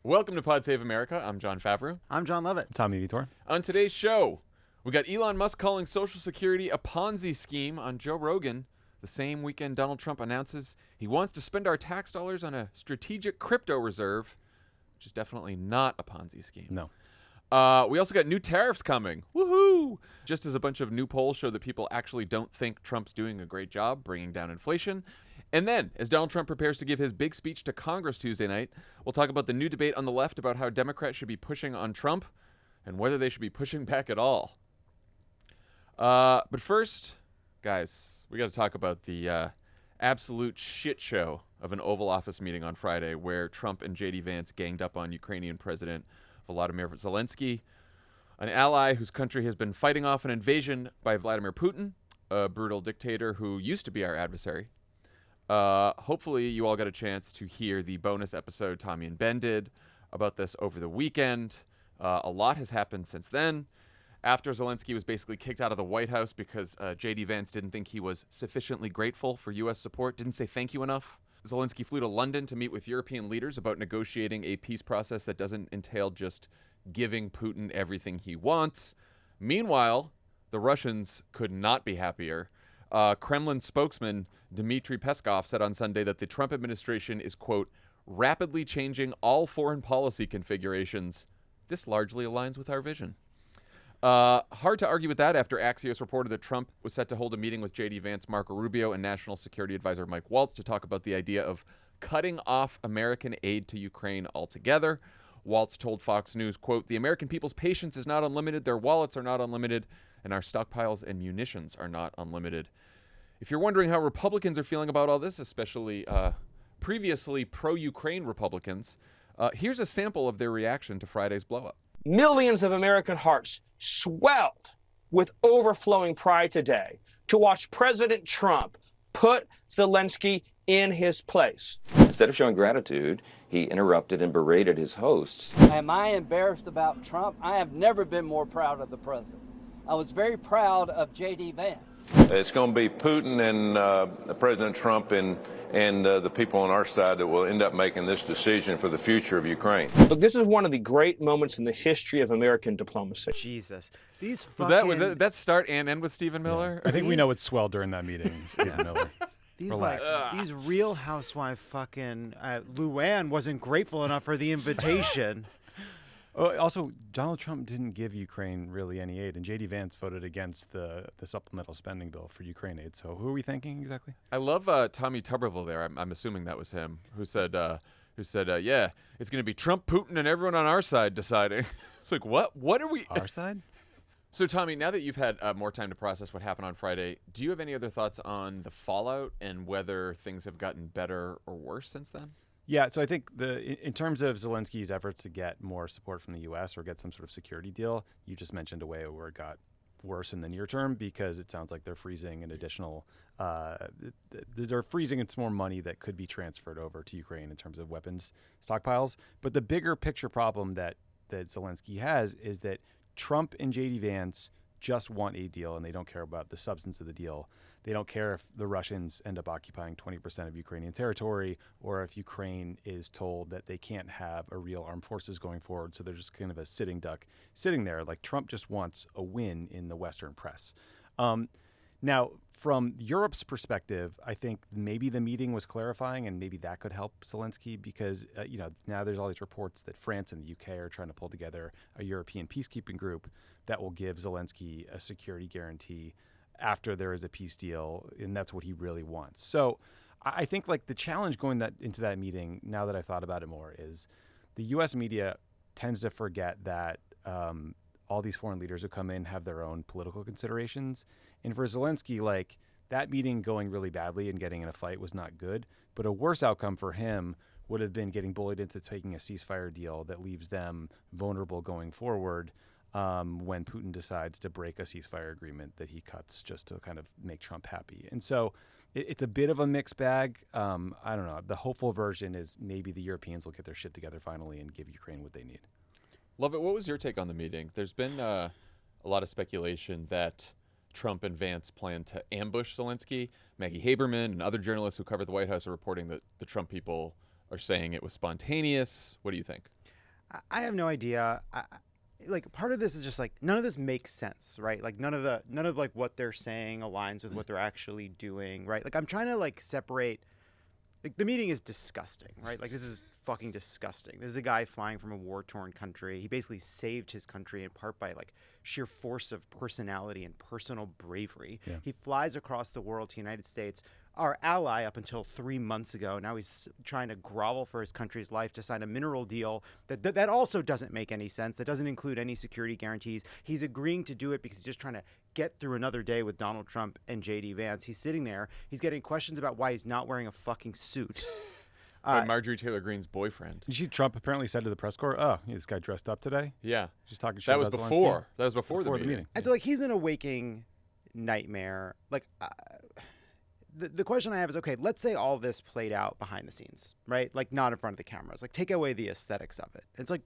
Welcome to Pod Save America. I'm John Favreau. I'm John Lovett. Tommy Vitor. On today's show, we got Elon Musk calling Social Security a Ponzi scheme on Joe Rogan. The same weekend, Donald Trump announces he wants to spend our tax dollars on a strategic crypto reserve, which is definitely not a Ponzi scheme. No. We also got new tariffs coming. Woohoo! Just as a bunch of new polls show that people actually don't think Trump's doing a great job bringing down inflation. And then, as Donald Trump prepares to give his big speech to Congress Tuesday night, we'll talk about the new debate on the left about how Democrats should be pushing on Trump and whether they should be pushing back at all. But first, guys, we got to talk about the absolute shit show of an Oval Office meeting on Friday where Trump and J.D. Vance ganged up on Ukrainian President Volodymyr Zelensky, an ally whose country has been fighting off an invasion by Vladimir Putin, a brutal dictator who used to be our adversary. Hopefully you all got a chance to hear the bonus episode Tommy and Ben did about this over the weekend. A lot has happened since then. After Zelensky was basically kicked out of the White House because J.D. Vance didn't think he was sufficiently grateful for U.S. support, didn't say thank you enough. Zelensky flew to London to meet with European leaders about negotiating a peace process that doesn't entail just giving Putin everything he wants. Meanwhile, the Russians could not be happier. Kremlin spokesman Dmitry Peskov said on Sunday that the Trump administration is, quote, rapidly changing all foreign policy configurations. This largely aligns with our vision. Hard to argue with that after Axios reported that Trump was set to hold a meeting with J.D. Vance, Marco Rubio, and National Security Advisor Mike Waltz to talk about the idea of cutting off American aid to Ukraine altogether. Waltz told Fox News, quote, the American people's patience is not unlimited, their wallets are not unlimited, and our stockpiles and munitions are not unlimited. If you're wondering how Republicans are feeling about all this, especially previously pro-Ukraine Republicans, here's a sample of their reaction to Friday's blowup. Millions of American hearts swelled with overflowing pride today to watch President Trump put Zelensky in his place. Instead of showing gratitude, he interrupted and berated his hosts. Am I embarrassed about Trump? I have never been more proud of the president. I was very proud of J.D. Vance. It's going to be Putin and President Trump and the people on our side that will end up making this decision for the future of Ukraine. Look, this is one of the great moments in the history of American diplomacy. Jesus. These Was fucking... that start and end with Stephen Miller? I think we know what swelled during that meeting, Stephen Miller. These Relax. these Real Housewife fucking... Luann wasn't grateful enough for the invitation. Also, Donald Trump didn't give Ukraine really any aid, and J.D. Vance voted against the supplemental spending bill for Ukraine aid. So who are we thinking exactly? I love Tommy Tuberville there. I'm assuming that was him who said, yeah, it's going to be Trump, Putin, and everyone on our side deciding. It's like, what? What are we? Our side? So, Tommy, now that you've had more time to process what happened on Friday, do you have any other thoughts on the fallout and whether things have gotten better or worse since then? Yeah, so I think in terms of Zelensky's efforts to get more support from the U.S. or get some sort of security deal, you just mentioned a way where it got worse in the near term because it sounds like they're freezing an additional they're freezing some more money that could be transferred over to Ukraine in terms of weapons stockpiles. But the bigger picture problem that Zelensky has is that Trump and J.D. Vance just want a deal, and they don't care about the substance of the deal. They don't care if the Russians end up occupying 20% of Ukrainian territory or if Ukraine is told that they can't have a real armed forces going forward. So they're just kind of a sitting duck sitting there. Like Trump just wants a win in the Western press. Now, from Europe's perspective, I think maybe the meeting was clarifying and maybe that could help Zelensky because, now there's all these reports that France and the UK are trying to pull together a European peacekeeping group that will give Zelensky a security guarantee after there is a peace deal, and that's what he really wants. So I think like the challenge going into that meeting, now that I've thought about it more, is the U.S. media tends to forget that all these foreign leaders who come in have their own political considerations. And for Zelensky, like that meeting going really badly and getting in a fight was not good, but a worse outcome for him would have been getting bullied into taking a ceasefire deal that leaves them vulnerable going forward when Putin decides to break a ceasefire agreement that he cuts just to kind of make Trump happy. And so it's a bit of a mixed bag. I don't know. The hopeful version is maybe the Europeans will get their shit together finally and give Ukraine what they need. Lovett, what was your take on the meeting? There's been a lot of speculation that Trump and Vance plan to ambush Zelensky. Maggie Haberman and other journalists who cover the White House are reporting that the Trump people are saying it was spontaneous. What do you think? I have no idea. Like part of this is just like none of this makes sense, right? Like none of like what they're saying aligns with what they're actually doing, right? Like I'm trying to like separate. Like the meeting is disgusting, right? Like this is fucking disgusting. This is a guy flying from a war-torn country. He basically saved his country in part by like sheer force of personality and personal bravery. Yeah. He flies across the world to the United States, our ally up until 3 months ago. Now he's trying to grovel for his country's life to sign a mineral deal that also doesn't make any sense. That doesn't include any security guarantees. He's agreeing to do it because he's just trying to get through another day with Donald Trump and JD Vance. He's sitting there. He's getting questions about why he's not wearing a fucking suit. By Marjorie Taylor Greene's boyfriend. You see, Trump apparently said to the press corps, "Oh, this guy dressed up today." Yeah, just talking shit. That was about before. Zelensky. That was before the meeting. And so, like, he's in a waking nightmare. Like, the question I have is, okay, let's say all this played out behind the scenes, right? Like, not in front of the cameras. Like, take away the aesthetics of it. It's like,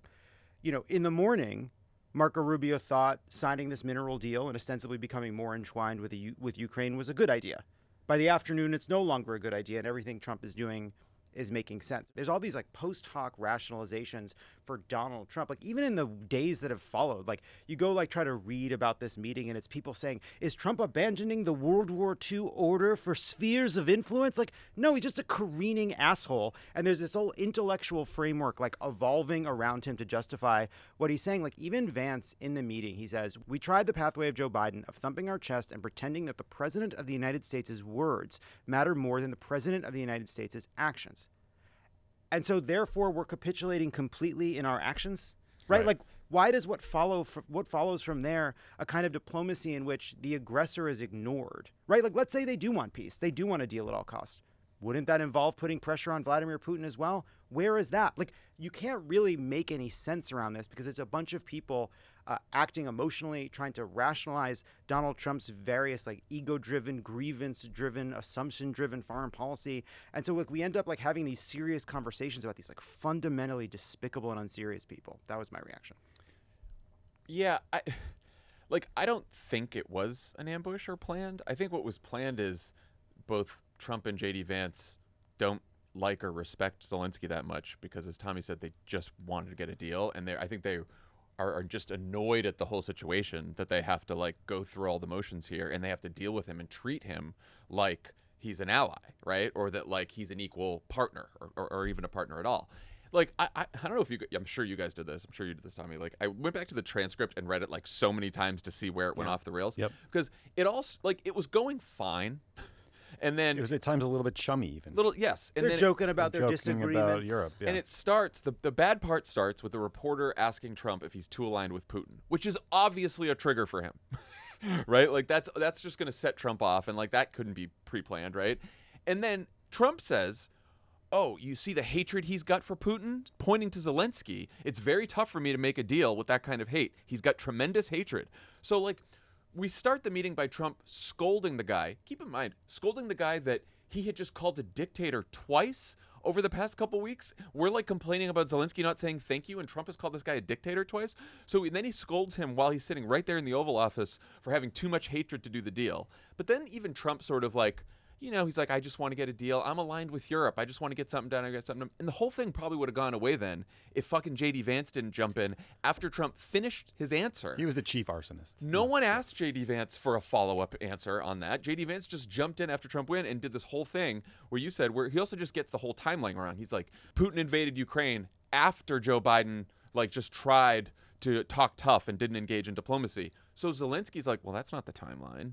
you know, in the morning, Marco Rubio thought signing this mineral deal and ostensibly becoming more entwined with Ukraine was a good idea. By the afternoon, it's no longer a good idea, and everything Trump is doing is making sense. There's all these like post hoc rationalizations for Donald Trump. Like even in the days that have followed, like you go like try to read about this meeting and it's people saying, is Trump abandoning the World War II order for spheres of influence? Like, no, he's just a careening asshole. And there's this whole intellectual framework like evolving around him to justify what he's saying. Like even Vance in the meeting, he says, we tried the pathway of Joe Biden of thumping our chest and pretending that the president of the United States' words matter more than the president of the United States' actions. And so, therefore, we're capitulating completely in our actions, right? Like, why does what follows from there a kind of diplomacy in which the aggressor is ignored, right? Like, let's say they do want peace. They do want a deal at all costs. Wouldn't that involve putting pressure on Vladimir Putin as well? Where is that? Like, you can't really make any sense around this because it's a bunch of people acting emotionally, trying to rationalize Donald Trump's various like ego-driven, grievance-driven, assumption-driven foreign policy. And so like we end up like having these serious conversations about these like fundamentally despicable and unserious people. That was my reaction. Yeah, I don't think it was an ambush or planned. I think what was planned is both Trump and JD Vance don't like or respect Zelensky that much because, as Tommy said, they just wanted to get a deal, and I think they are just annoyed at the whole situation that they have to like go through all the motions here and they have to deal with him and treat him like he's an ally, right? Or that like he's an equal partner or even a partner at all. Like, I don't know if I'm sure you guys did this. I'm sure you did this, Tommy. Like, I went back to the transcript and read it like so many times to see where it went off the rails. Yep. Because it all, like, it was going fine. And then it was at times a little bit chummy, even. Yes. And they're then joking about their disagreements. About Europe, yeah. And it starts, the bad part starts with the reporter asking Trump if he's too aligned with Putin, which is obviously a trigger for him, right? Like that's just going to set Trump off, and like that couldn't be pre-planned, right? And then Trump says, oh, you see the hatred he's got for Putin? Pointing to Zelensky, it's very tough for me to make a deal with that kind of hate. He's got tremendous hatred. So like, we start the meeting by Trump scolding the guy. Keep in mind, scolding the guy that he had just called a dictator twice over the past couple weeks. We're like complaining about Zelensky not saying thank you, and Trump has called this guy a dictator twice. So then he scolds him while he's sitting right there in the Oval Office for having too much hatred to do the deal. But then even Trump sort of like, you know, he's like, I just want to get a deal. I'm aligned with Europe. I just want to get something done. I get something done. And the whole thing probably would have gone away then if fucking JD Vance didn't jump in after Trump finished his answer. He was the chief arsonist. No one asked JD Vance for a follow-up answer on that. JD Vance just jumped in after Trump went and did this whole thing where you said, where he also just gets the whole timeline around. He's like, Putin invaded Ukraine after Joe Biden like just tried to talk tough and didn't engage in diplomacy. So Zelensky's like, well, that's not the timeline.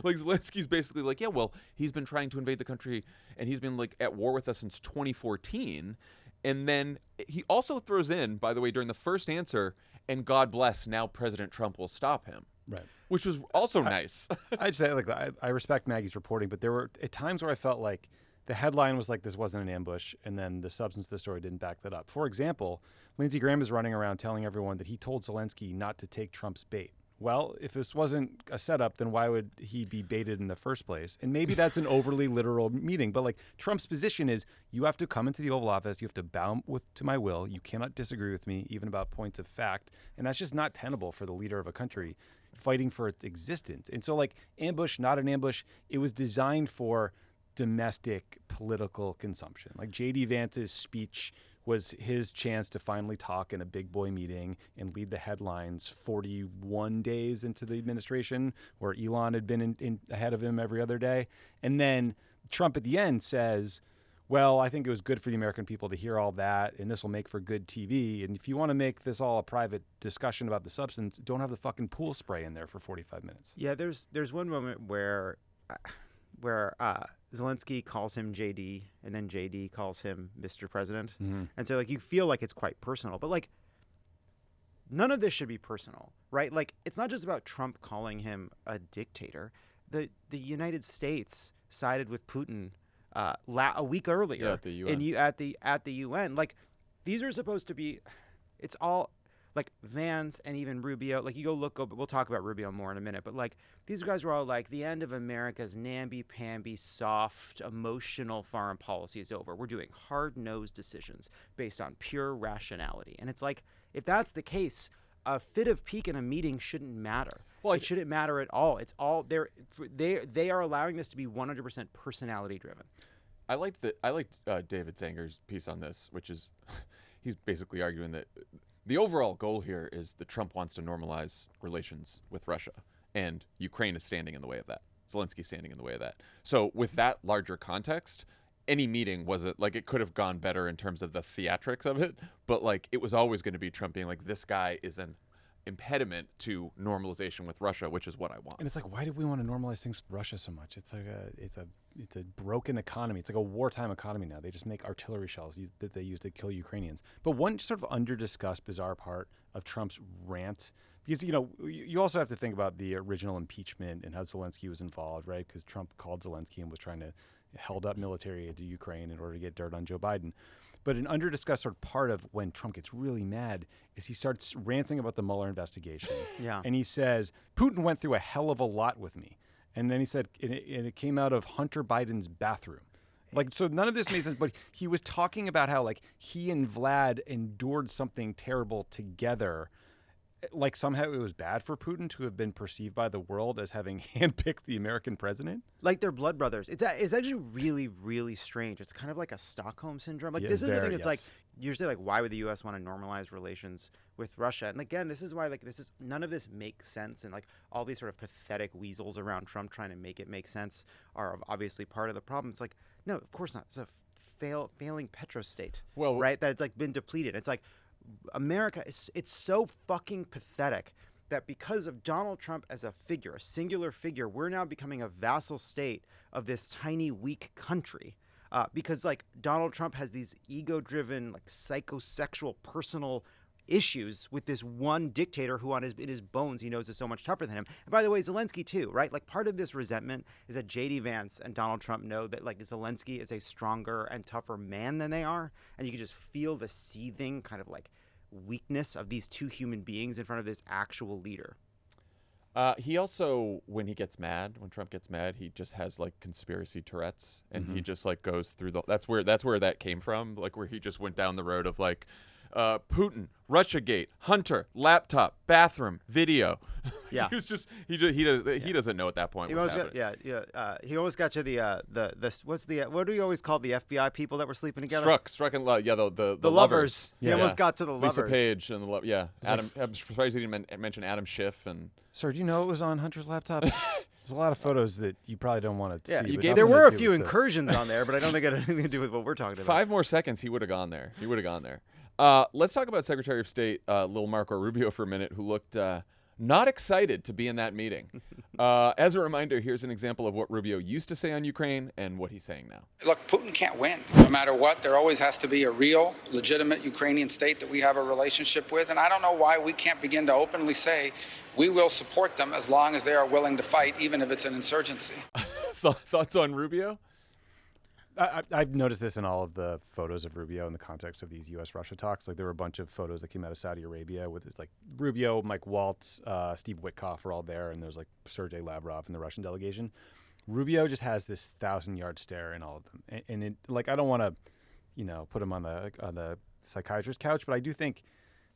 Like Zelensky's basically like, yeah, well, he's been trying to invade the country and he's been like at war with us since 2014. And then he also throws in, by the way, during the first answer, and God bless, now President Trump will stop him. Right. Which was also nice. I'd say, like, I respect Maggie's reporting, but there were at times where I felt like the headline was like this wasn't an ambush, and then the substance of the story didn't back that up. For example, Lindsey Graham is running around telling everyone that he told Zelensky not to take Trump's bait. Well, if this wasn't a setup, then why would he be baited in the first place? And maybe that's an overly literal meeting, but like Trump's position is you have to come into the Oval Office, you have to bow to my will, you cannot disagree with me, even about points of fact, and that's just not tenable for the leader of a country fighting for its existence. And so like ambush, not an ambush, it was designed for domestic political consumption. Like J.D. Vance's speech was his chance to finally talk in a big boy meeting and lead the headlines 41 days into the administration, where Elon had been in ahead of him every other day. And then Trump at the end says, well, I think it was good for the American people to hear all that, and this will make for good TV. And if you want to make this all a private discussion about the substance, don't have the fucking pool spray in there for 45 minutes. Yeah, there's one moment where Zelensky calls him JD, and then JD calls him Mr. President. Mm-hmm. And so, like, you feel like it's quite personal. But, like, none of this should be personal, right? Like, it's not just about Trump calling him a dictator. The United States sided with Putin a week earlier at the UN. at the UN. Like, these are supposed to be, it's all, like, Vance and even Rubio. Like, you go, we'll talk about Rubio more in a minute, but, like, these guys were all like, the end of America's namby-pamby, soft, emotional foreign policy is over. We're doing hard-nosed decisions based on pure rationality. And it's like, if that's the case, a fit of pique in a meeting shouldn't matter. Well, it shouldn't matter at all. It's all they are allowing this to be 100% personality driven. I liked David Sanger's piece on this, which is he's basically arguing that the overall goal here is that Trump wants to normalize relations with Russia, and Ukraine is standing in the way of that. Zelensky's standing in the way of that. So with that larger context, any meeting wasn't like, it could have gone better in terms of the theatrics of it, but like it was always going to be Trump being like, this guy is an impediment to normalization with Russia, which is what I want. And it's like, why do we want to normalize things with Russia so much? It's like it's a broken economy. It's like a wartime economy now. They just make artillery shells that they use to kill Ukrainians. But one sort of under-discussed, bizarre part of Trump's rant, because, you know, you also have to think about the original impeachment and how Zelensky was involved, right? Because Trump called Zelensky and was trying to held up military aid to Ukraine in order to get dirt on Joe Biden. But an under-discussed sort of part of when Trump gets really mad is he starts ranting about the Mueller investigation. Yeah. And he says, Putin went through a hell of a lot with me. And then he said, and it came out of Hunter Biden's bathroom. Like, so none of this made sense, but he was talking about how, like, he and Vlad endured something terrible together. Like, somehow it was bad for Putin to have been perceived by the world as having handpicked the American president. Like, they're blood brothers. It's actually really, really strange. It's kind of like a Stockholm syndrome. Like, Yeah, this is the thing. yes. It's like, usually, like, why would the U.S. want to normalize relations with Russia? And again, this is why, like, none of this makes sense. And, like, all these sort of pathetic weasels around Trump trying to make it make sense are obviously part of the problem. It's like, no, of course not. It's a failing petrostate, right? That it's, like, been depleted. It's like, America, it's so fucking pathetic that because of Donald Trump as a figure, a singular figure, we're now becoming a vassal state of this tiny, weak country. Because, like, Donald Trump has these ego-driven, like, psychosexual, personal issues with this one dictator who in his bones he knows is so much tougher than him. And by the way, Zelensky too, right? Like, part of this resentment is that JD Vance and Donald Trump know that, like, Zelensky is a stronger and tougher man than they are, and you can just feel the seething kind of, like, weakness of these two human beings in front of this actual leader. He also, when Trump gets mad, he just has, like, conspiracy Tourette's, and he just, like, goes through that's where that came from, like, where he just went down the road of, like, Putin, Russiagate, Hunter, laptop, bathroom, video. Yeah. He was just he doesn't know at that point what's happening. He almost got to what do you always call the FBI people that were sleeping together? Struck and the lovers. Yeah. He almost got to the lovers. Lisa Page and Adam. I'm surprised he didn't mention Adam Schiff and. Sir, do you know it was on Hunter's laptop? There's a lot of photos that you probably don't want to see. you but gave There nothing were to a do few with this. incursions on there, but I don't think it had anything to do with what we're talking about. 5 more seconds, he would have gone there. Let's talk about Secretary of State Lil Marco Rubio for a minute, who looked not excited to be in that meeting. As a reminder, here's an example of what Rubio used to say on Ukraine and what he's saying now. Look, Putin can't win. No matter what, there always has to be a real, legitimate Ukrainian state that we have a relationship with. And I don't know why we can't begin to openly say we will support them as long as they are willing to fight, even if it's an insurgency. Thoughts on Rubio? I've noticed this in all of the photos of Rubio in the context of these U.S.-Russia talks. Like, there were a bunch of photos that came out of Saudi Arabia with like Rubio, Mike Waltz, Steve Witkoff were all there, and there's like Sergei Lavrov in the Russian delegation. Rubio just has this 1,000-yard stare in all of them, and it, like, I don't want to, put him on the psychiatrist's couch, but I do think,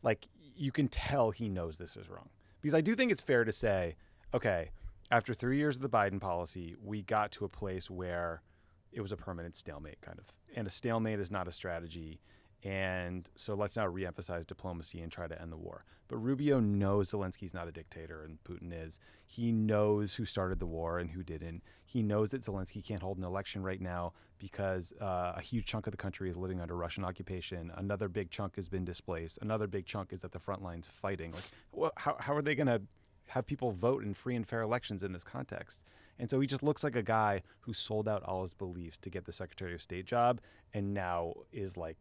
like, you can tell he knows this is wrong, because I do think it's fair to say, okay, after 3 years of the Biden policy, we got to a place where it was a permanent stalemate, kind of. And a stalemate is not a strategy. And so let's now reemphasize diplomacy and try to end the war. But Rubio knows Zelensky's not a dictator and Putin is. He knows who started the war and who didn't. He knows that Zelensky can't hold an election right now because a huge chunk of the country is living under Russian occupation. Another big chunk has been displaced. Another big chunk is at the front lines fighting. Like, how are they going to have people vote in free and fair elections in this context? And so he just looks like a guy who sold out all his beliefs to get the Secretary of State job and now is like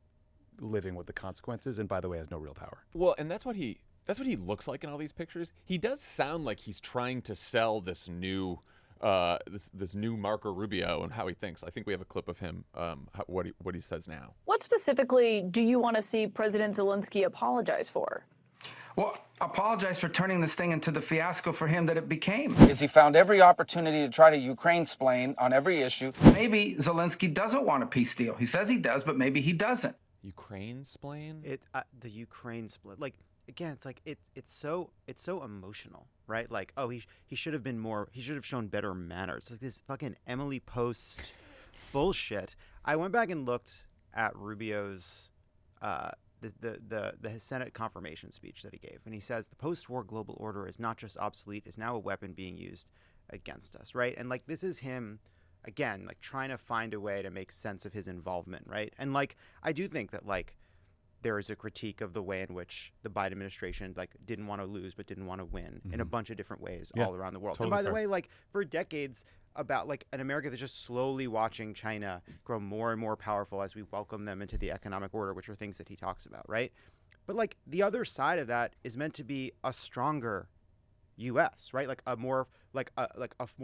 living with the consequences, and by the way, has no real power. Well, and that's what he looks like in all these pictures. He does sound like he's trying to sell this new this new Marco Rubio and how he thinks. I think we have a clip of him, what he says now. What specifically do you want to see President Zelensky apologize for? Well, apologize for turning this thing into the fiasco for him that it became. Because he found every opportunity to try to Ukraine-splain on every issue. Maybe Zelensky doesn't want a peace deal. He says he does, but maybe he doesn't. Ukraine-splain? The Ukraine split. Like, again, it's like it's so emotional, right? Like, oh, he should have been more. He should have shown better manners. It's like this fucking Emily Post bullshit. I went back and looked at Rubio's his Senate confirmation speech that he gave, and he says the post-war global order is not just obsolete; it's now a weapon being used against us, right? And like this is him. Again, like trying to find a way to make sense of his involvement, right? And like, I do think that like there is a critique of the way in which the Biden administration like didn't want to lose but didn't want to win in a bunch of different ways all around the world. Totally and by the fair. way, like for decades about like an America that's just slowly watching China grow more and more powerful as we welcome them into the economic order, which are things that he talks about, right? But like the other side of that is meant to be a stronger U.S., right? Like a more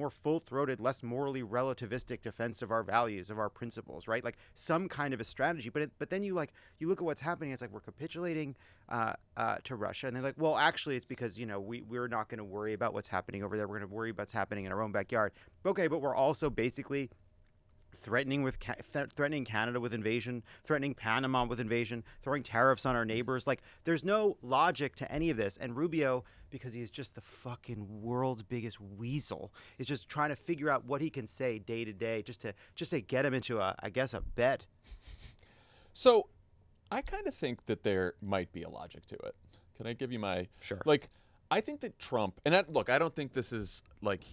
full-throated, less morally relativistic defense of our values, of our principles, right? Like some kind of a strategy. But then you look at what's happening. It's like we're capitulating to Russia, and they're like, well, actually, it's because we're not going to worry about what's happening over there. We're going to worry about what's happening in our own backyard. Okay, but we're also basically threatening Canada with invasion, threatening Panama with invasion, throwing tariffs on our neighbors. Like, there's no logic to any of this. And Rubio, because he's just the fucking world's biggest weasel, is just trying to figure out what he can say day to day just to get him into a bet. So I kind of think that there might be a logic to it. Can I give you my... Sure. Like, I think that Trump, and look, I don't think this is like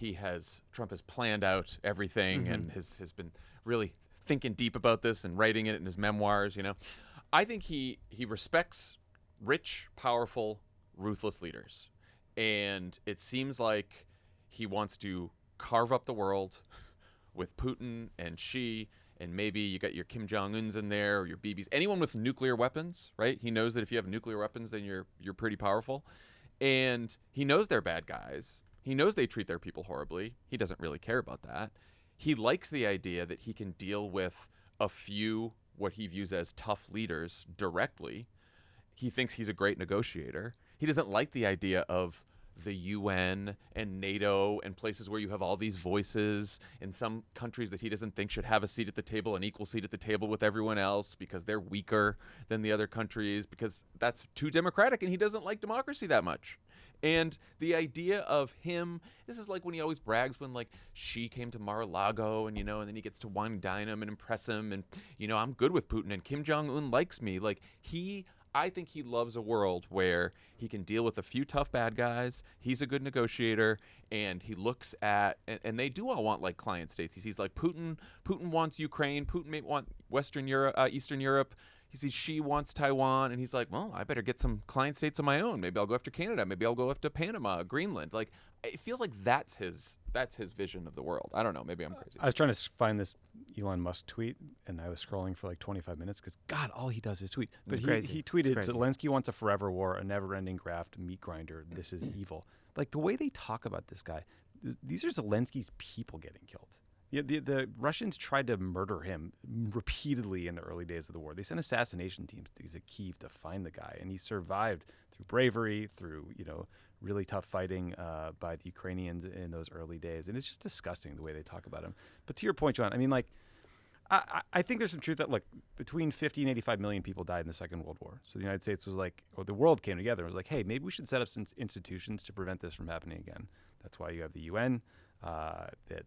Trump has planned out everything and has been really thinking deep about this and writing it in his memoirs, I think he respects rich, powerful, ruthless leaders. And it seems like he wants to carve up the world with Putin and Xi, and maybe you got your Kim Jong-uns in there, or your BBs, anyone with nuclear weapons, right? He knows that if you have nuclear weapons, then you're pretty powerful. And he knows they're bad guys. He knows they treat their people horribly. He doesn't really care about that. He likes the idea that he can deal with a few what he views as tough leaders directly. He thinks he's a great negotiator. He doesn't like the idea of the UN and NATO and places where you have all these voices in some countries that he doesn't think should have a seat at the table, an equal seat at the table with everyone else because they're weaker than the other countries, because that's too democratic and he doesn't like democracy that much. And the idea of him, this is like when he always brags when like Xi came to Mar-a-Lago and, and then he gets to wine dine him and impress him and, I'm good with Putin and Kim Jong-un likes me. Like I think he loves a world where he can deal with a few tough bad guys. He's a good negotiator, and he looks at, and they do all want like client states. He sees like Putin wants Ukraine. Putin may want Western Europe, Eastern Europe. He sees Xi wants Taiwan, and he's like, well, I better get some client states of my own. Maybe I'll go after Canada. Maybe I'll go after Panama, Greenland. Like, it feels like that's his vision of the world. I don't know. Maybe I'm crazy. I was trying to find this Elon Musk tweet, and I was scrolling for like 25 minutes because, God, all he does is tweet. But he tweeted, Zelensky wants a forever war, a never-ending graft, meat grinder. This is evil. Like, the way they talk about this guy, these are Zelensky's people getting killed. Yeah, the Russians tried to murder him repeatedly in the early days of the war. They sent assassination teams to Kyiv to find the guy, and he survived through bravery, through really tough fighting by the Ukrainians in those early days. And it's just disgusting the way they talk about him. But to your point, John, I mean, like, I think there's some truth that, look, between 50 and 85 million people died in the Second World War. So the United States was like, or the world came together and was like, hey, maybe we should set up some institutions to prevent this from happening again. That's why you have the UN. That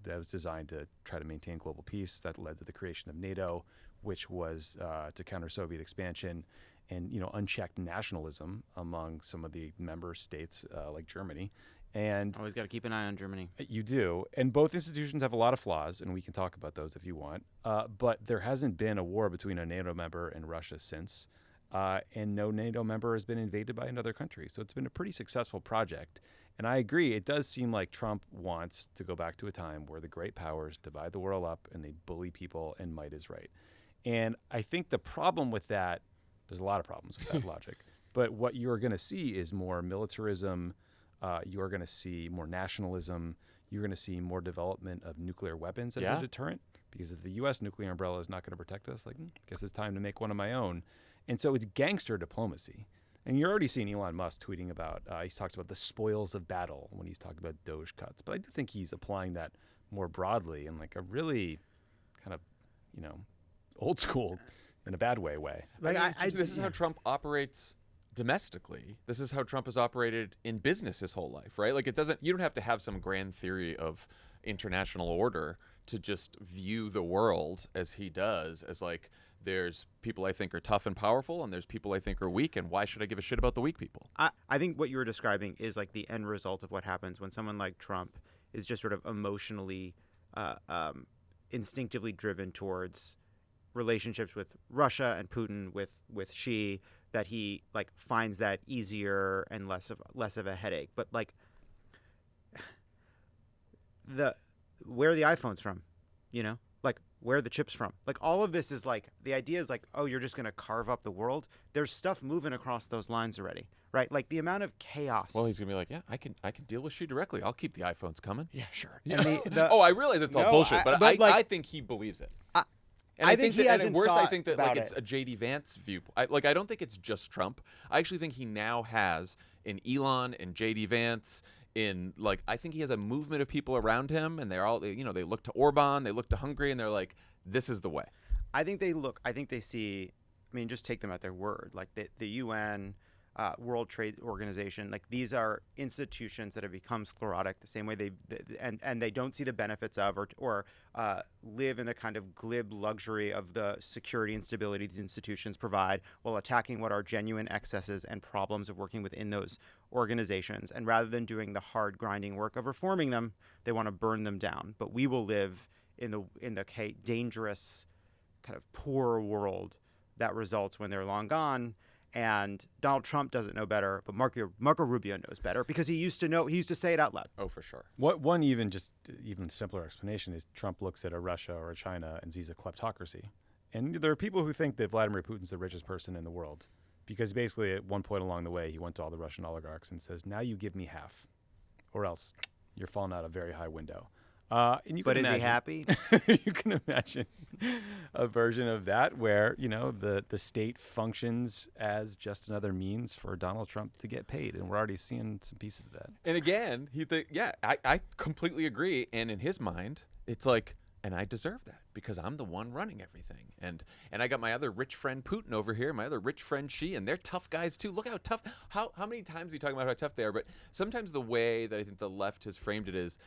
was designed to try to maintain global peace. That led to the creation of NATO, which was to counter Soviet expansion and unchecked nationalism among some of the member states like Germany. And always got to keep an eye on Germany. You do. And both institutions have a lot of flaws, and we can talk about those if you want. But there hasn't been a war between a NATO member and Russia since. And no NATO member has been invaded by another country. So it's been a pretty successful project. And I agree, it does seem like Trump wants to go back to a time where the great powers divide the world up and they bully people and might is right. And I think the problem with that, there's a lot of problems with that logic. But what you're going to see is more militarism. You're going to see more nationalism. You're going to see more development of nuclear weapons as a deterrent. Because if the U.S. nuclear umbrella is not going to protect us, I guess it's time to make one of my own. And so it's gangster diplomacy. And you're already seeing Elon Musk tweeting about, he's talked about the spoils of battle when he's talking about DOGE cuts. But I do think he's applying that more broadly in a really kind of, old school in a bad way. This is how Trump operates domestically. This is how Trump has operated in business his whole life, right? You don't have to have some grand theory of international order to just view the world as he does, as there's people I think are tough and powerful, and there's people I think are weak, and why should I give a shit about the weak people? I think what you were describing is the end result of what happens when someone like Trump is just sort of emotionally, instinctively driven towards relationships with Russia and Putin, with Xi, that he finds that easier and less of a headache. But where are the iPhones from? Where are the chips from? All of this is the idea is oh, you're just going to carve up the world. There's stuff moving across those lines already, right? The amount of chaos. Well, he's going to be yeah, I can deal with Xi directly. I'll keep the iPhones coming. Yeah, sure. And I realize it's all bullshit, but I think he believes it. And I think he hasn't worse, thought I think that about it's a JD Vance view. I don't think it's just Trump. I actually think he now has in Elon and JD Vance. I think he has a movement of people around him, and they're all they look to Orban, they look to Hungary, and they're this is the way. I think they see. I mean, just take them at their word. The UN, World Trade Organization, these are institutions that have become sclerotic the same way they don't see the benefits of or live in a kind of glib luxury of the security and stability these institutions provide, while attacking what are genuine excesses and problems of working within those organizations. And rather than doing the hard grinding work of reforming them, they want to burn them down. But we will live in the dangerous, kind of poor world that results when they're long gone. And Donald Trump doesn't know better, but Marco Rubio knows better because he used to say it out loud. Oh, for sure. One even simpler explanation is Trump looks at a Russia or a China and sees a kleptocracy. And there are people who think that Vladimir Putin's the richest person in the world because basically at one point along the way, he went to all the Russian oligarchs and says, now you give me half or else you're falling out a very high window. And but is he happy? You can imagine a version of that where, the state functions as just another means for Donald Trump to get paid. And we're already seeing some pieces of that. And again, I completely agree. And in his mind, it's and I deserve that because I'm the one running everything. And I got my other rich friend Putin over here, my other rich friend Xi, and they're tough guys too. Look how tough, how many times are you talking about how tough they are? But sometimes the way that I think the left has framed it is,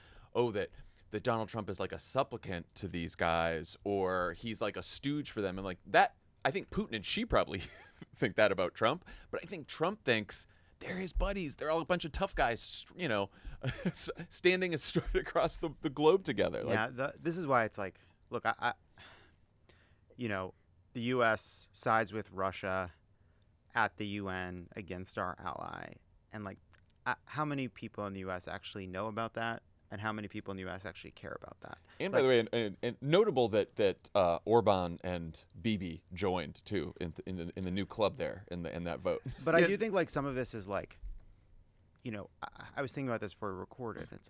that Donald Trump is a supplicant to these guys, or he's a stooge for them. And that, I think Putin and Xi probably think that about Trump, but I think Trump thinks they're his buddies. They're all a bunch of tough guys, standing straight across the globe together. This is why it's look, the U.S. sides with Russia at the UN against our ally. And how many people in the U.S. actually know about that? And how many people in the U.S. actually care about that? And by the way, and notable that Orban and Bibi joined too in the new club there in that vote. But I do think some of this is I was thinking about this before we recorded. It's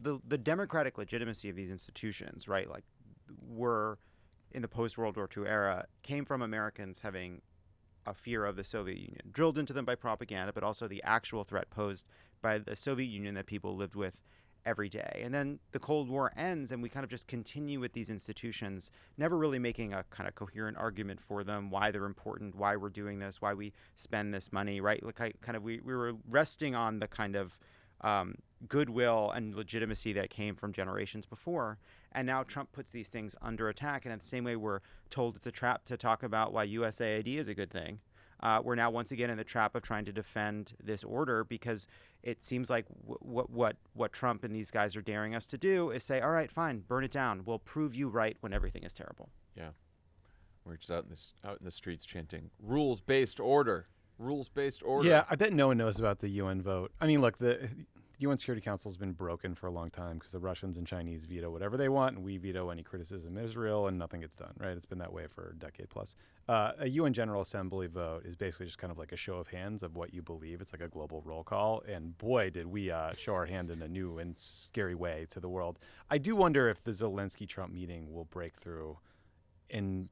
the democratic legitimacy of these institutions, right? Were in the post-World War II era came from Americans having a fear of the Soviet Union, drilled into them by propaganda, but also the actual threat posed by the Soviet Union that people lived with every day. And then the Cold War ends, and we kind of just continue with these institutions, never really making a kind of coherent argument for them, why they're important, why we're doing this, why we spend this money, right? We were resting on the kind of goodwill and legitimacy that came from generations before. And now Trump puts these things under attack. And in the same way we're told it's a trap to talk about why USAID is a good thing, we're now once again in the trap of trying to defend this order, because it seems like what Trump and these guys are daring us to do is say, all right, fine, burn it down. We'll prove you right when everything is terrible. Yeah. We're just out in the streets chanting rules-based order. Rules-based order. Yeah, I bet no one knows about the UN vote. I mean, look, the UN Security Council has been broken for a long time because the Russians and Chinese veto whatever they want, and we veto any criticism of Israel, and nothing gets done, right? It's been that way for a decade plus. A UN General Assembly vote is basically just kind of like a show of hands of what you believe. It's like a global roll call, and boy, did we show our hand in a new and scary way to the world. I do wonder if the Zelensky-Trump meeting will break through and,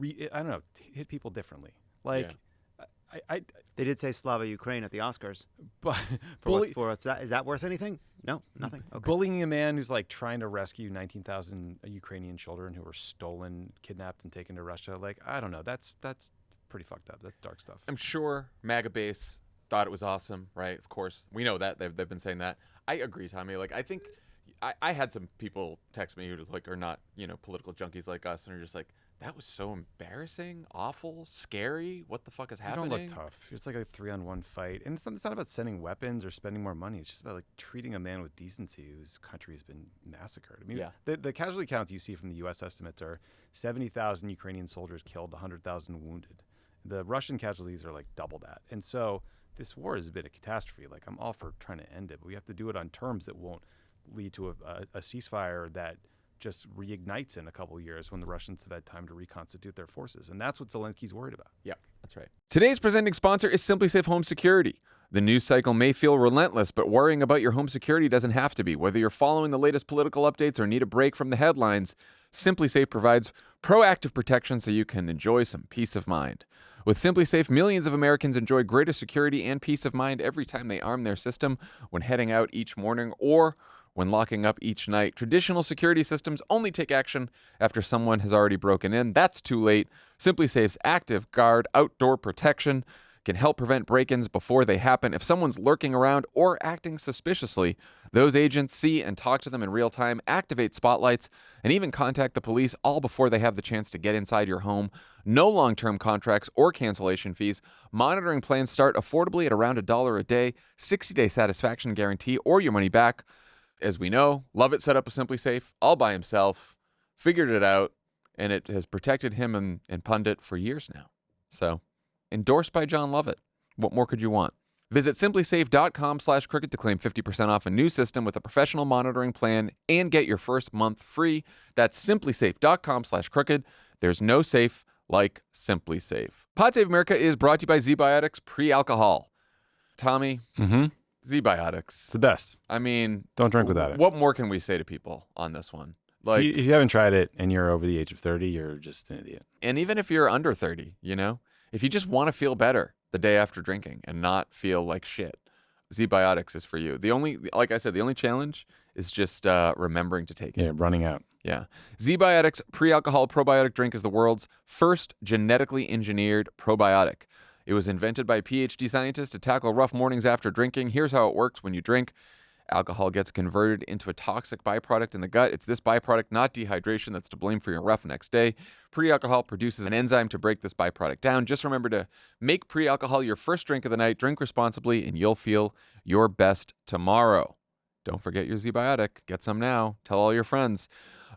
I don't know, hit people differently. Like, yeah. They did say Slava Ukraine at the Oscars. But Is that worth anything? No, nothing. Okay. Bullying a man who's like trying to rescue 19,000 Ukrainian children who were stolen, kidnapped, and taken to Russia. Like, I don't know. That's pretty fucked up. That's dark stuff. I'm sure MAGA base thought it was awesome, right? Of course, we know that they've been saying that. I agree, Tommy. Like, I think I had some people text me who like are not political junkies like us, and are just like, that was so embarrassing, awful, scary. What the fuck is happening? You don't look tough. It's like a 3-on-1 fight. And it's not about sending weapons or spending more money. It's just about like treating a man with decency whose country has been massacred. I mean, the casualty counts you see from the U.S. estimates are 70,000 Ukrainian soldiers killed, 100,000 wounded. The Russian casualties are like double that. And so this war has been a catastrophe. Like, I'm all for trying to end it, but we have to do it on terms that won't lead to a ceasefire that just reignites in a couple of years when the Russians have had time to reconstitute their forces. And that's what Zelensky's worried about. Yeah, that's right. Today's presenting sponsor is SimpliSafe Home Security. The news cycle may feel relentless, but worrying about your home security doesn't have to be. Whether you're following the latest political updates or need a break from the headlines, SimpliSafe provides proactive protection so you can enjoy some peace of mind. With SimpliSafe, millions of Americans enjoy greater security and peace of mind every time they arm their system when heading out each morning or when locking up each night. Traditional security systems only take action after someone has already broken in. That's too late. SimpliSafe's Active Guard outdoor protection can help prevent break-ins before they happen. If someone's lurking around or acting suspiciously, those agents see and talk to them in real time, activate spotlights, and even contact the police all before they have the chance to get inside your home. No long-term contracts or cancellation fees. Monitoring plans start affordably at around $1 a day, 60-day satisfaction guarantee, or your money back. As we know, Lovett set up a SimpliSafe all by himself, figured it out, and it has protected him and Pundit for years now. So, endorsed by John Lovett. What more could you want? Visit simplysafe.com/crooked to claim 50% off a new system with a professional monitoring plan and get your first month free. That's simplysafe.com/crooked. There's no safe like SimpliSafe. Pod Save America is brought to you by ZBiotics Pre-Alcohol. Tommy, ZBiotics. It's the best. I mean, don't drink without it. What more can we say to people on this one? Like, if you haven't tried it and you're over the age of 30, you're just an idiot. And even if you're under 30, if you just want to feel better the day after drinking and not feel like shit, ZBiotics is for you. Like I said, the only challenge is just remembering to take it. Yeah, running out. Yeah. ZBiotics Pre-Alcohol Probiotic Drink is the world's first genetically engineered probiotic. It was invented by PhD scientists to tackle rough mornings after drinking. Here's how it works when you drink. Alcohol gets converted into a toxic byproduct in the gut. It's this byproduct, not dehydration, that's to blame for your rough next day. Pre-alcohol produces an enzyme to break this byproduct down. Just remember to make pre-alcohol your first drink of the night. Drink responsibly, and you'll feel your best tomorrow. Don't forget your ZBiotic. Get some now. Tell all your friends.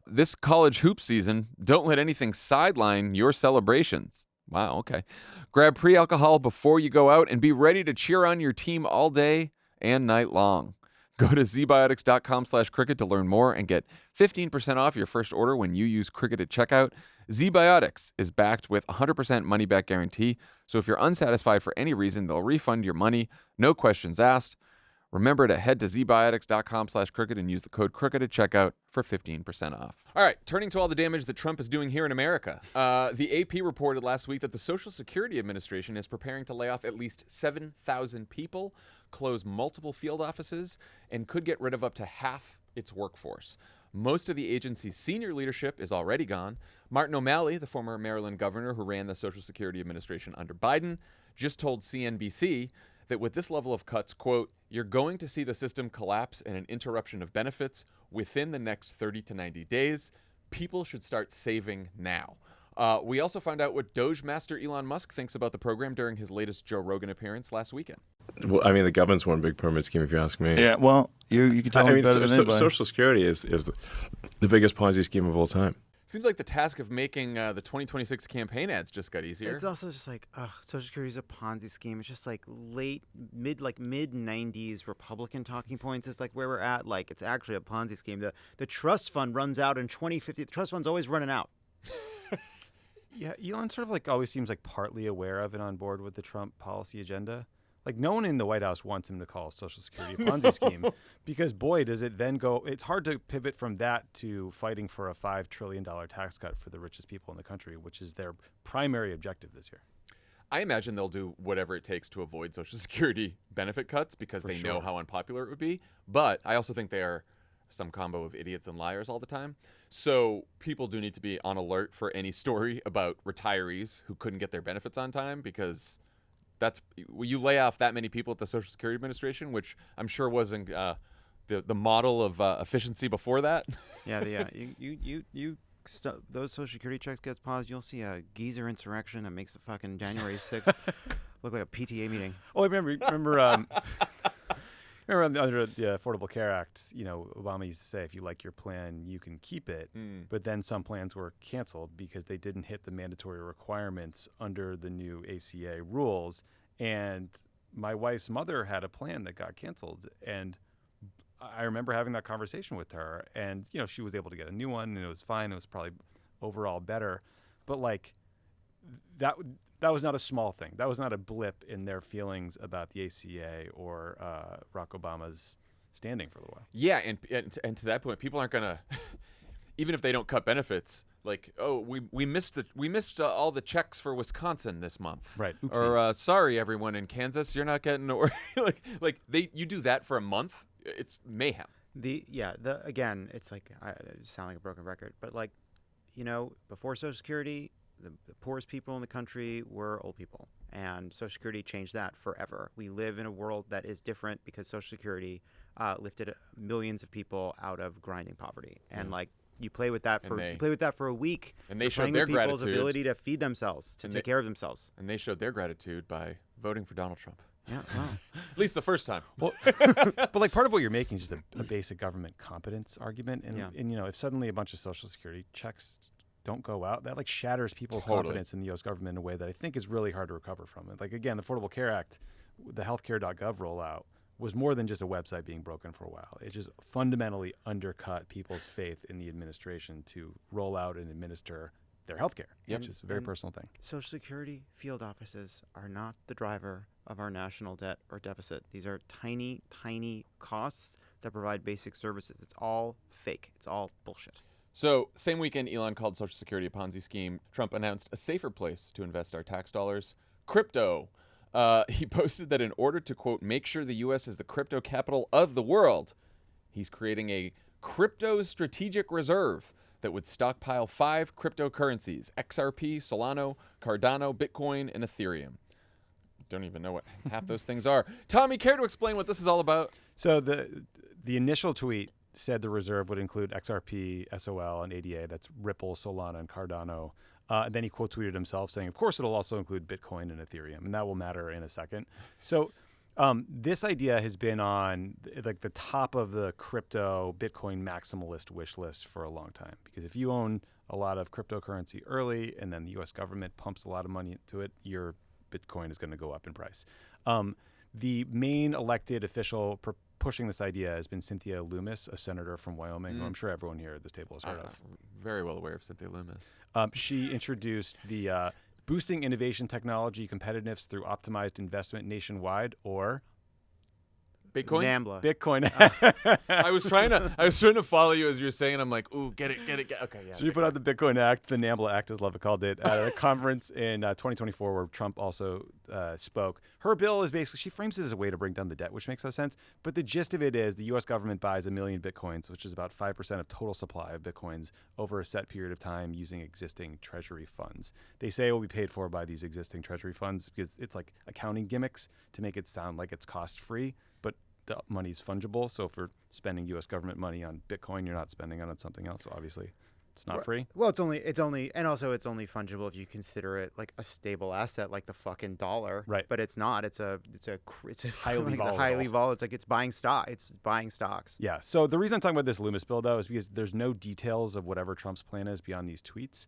This college hoop season, don't let anything sideline your celebrations. Wow, okay. Grab pre-alcohol before you go out and be ready to cheer on your team all day and night long. Go to zbiotics.com/crooked to learn more and get 15% off your first order when you use Crooked at checkout. ZBiotics is backed with 100% money-back guarantee, so if you're unsatisfied for any reason, they'll refund your money, no questions asked. Remember to head to zbiotics.com/crooked and use the code crooked at checkout for 15% off. All right, turning to all the damage that Trump is doing here in America. The AP reported last week that the Social Security Administration is preparing to lay off at least 7,000 people, close multiple field offices, and could get rid of up to half its workforce. Most of the agency's senior leadership is already gone. Martin O'Malley, the former Maryland governor who ran the Social Security Administration under Biden, just told CNBC that with this level of cuts, quote, you're going to see the system collapse and an interruption of benefits within the next 30 to 90 days. People should start saving now. We also found out what DOGE master Elon Musk thinks about the program during his latest Joe Rogan appearance last weekend. Well, I mean, the government's one big pyramid scheme, if you ask me. Yeah, well, you can tell me better than anybody. Social Security is the biggest Ponzi scheme of all time. Seems like the task of making the 2026 campaign ads just got easier. It's also just like, Social Security is a Ponzi scheme. It's just like mid 90s Republican talking points is like where we're at. Like, it's actually a Ponzi scheme. The trust fund runs out in 2050. The trust fund's always running out. Yeah, Elon sort of like always seems like partly aware of and on board with the Trump policy agenda. Like, no one in the White House wants him to call Social Security a Ponzi scheme because, boy, does it then go – it's hard to pivot from that to fighting for a $5 trillion tax cut for the richest people in the country, which is their primary objective this year. I imagine they'll do whatever it takes to avoid Social Security benefit cuts because they know how unpopular it would be. But I also think they are some combo of idiots and liars all the time. So people do need to be on alert for any story about retirees who couldn't get their benefits on time because – you lay off that many people at the Social Security Administration, which I'm sure wasn't the model of efficiency before that. Yeah. Those Social Security checks gets paused. You'll see a geezer insurrection that makes the fucking January 6th look like a PTA meeting. Oh, remember under the Affordable Care Act, Obama used to say if you like your plan, you can keep it. But then some plans were canceled because they didn't hit the mandatory requirements under the new ACA rules. And my wife's mother had a plan that got canceled. And I remember having that conversation with her. And, she was able to get a new one and it was fine. It was probably overall better. But like that was not a small thing. That was not a blip in their feelings about the ACA or Barack Obama's standing for a little while. Yeah, and to that point, people aren't gonna, even if they don't cut benefits, like, oh, we missed all the checks for Wisconsin this month, right? Oopsie. Or sorry, everyone in Kansas, you're not getting you do that for a month, it's mayhem. Again, it's like I sound like a broken record, but like, before Social Security. The poorest people in the country were old people, and Social Security changed that forever. We live in a world that is different because Social Security lifted millions of people out of grinding poverty. And like you play with that for a week, and they showed their people's gratitude, ability to feed themselves, to take care of themselves, and they showed their gratitude by voting for Donald Trump. Yeah, wow. At least the first time. Well, but like part of what you're making is just a basic government competence argument, and if suddenly a bunch of Social Security checks don't go out, that like shatters people's confidence in the U.S. government in a way that I think is really hard to recover from. Like, again, the Affordable Care Act, the healthcare.gov rollout was more than just a website being broken for a while. It just fundamentally undercut people's faith in the administration to roll out and administer their healthcare, which is a very personal thing. Social Security field offices are not the driver of our national debt or deficit. These are tiny, tiny costs that provide basic services. It's all fake. It's all bullshit. So, same weekend, Elon called Social Security a Ponzi scheme. Trump announced a safer place to invest our tax dollars, crypto. He posted that in order to, quote, make sure the U.S. is the crypto capital of the world, he's creating a crypto strategic reserve that would stockpile 5 cryptocurrencies, XRP, Solana, Cardano, Bitcoin, and Ethereum. Don't even know what half those things are. Tommy, care to explain what this is all about? So the initial tweet said the reserve would include XRP, SOL, and ADA. That's Ripple, Solana, and Cardano. And then he quote tweeted himself saying, of course, it'll also include Bitcoin and Ethereum, and that will matter in a second. So this idea has been on like the top of the crypto Bitcoin maximalist wish list for a long time. Because if you own a lot of cryptocurrency early and then the U.S. government pumps a lot of money into it, your Bitcoin is going to go up in price. The main elected official pushing this idea has been Cynthia Lummis, a senator from Wyoming, who I'm sure everyone here at this table has heard of. Very well aware of Cynthia Lummis. She introduced the Boosting Innovation Technology Competitiveness Through Optimized Investment Nationwide, or Bitcoin? NAMBLA. Bitcoin. I was trying to follow you as you were saying. I'm like, ooh, get it. Okay, yeah. So you put out the Bitcoin Act, the NAMBLA Act, as Lovett called it, at a conference in 2024 where Trump also spoke. Her bill is basically, she frames it as a way to bring down the debt, which makes no sense. But the gist of it is the U.S. government buys 1 million Bitcoins, which is about 5% of total supply of Bitcoins over a set period of time using existing treasury funds. They say it will be paid for by these existing treasury funds because it's like accounting gimmicks to make it sound like it's cost-free, but the money's fungible. So if you're spending U.S. government money on Bitcoin, you're not spending it on something else. So obviously it's not free. Well, it's only, and also it's only fungible if you consider it like a stable asset, like the fucking dollar. Right. But it's not. It's a highly volatile. Highly volatile. It's like it's buying stock. It's buying stocks. Yeah. So the reason I'm talking about this Loomis bill, though, is because there's no details of whatever Trump's plan is beyond these tweets.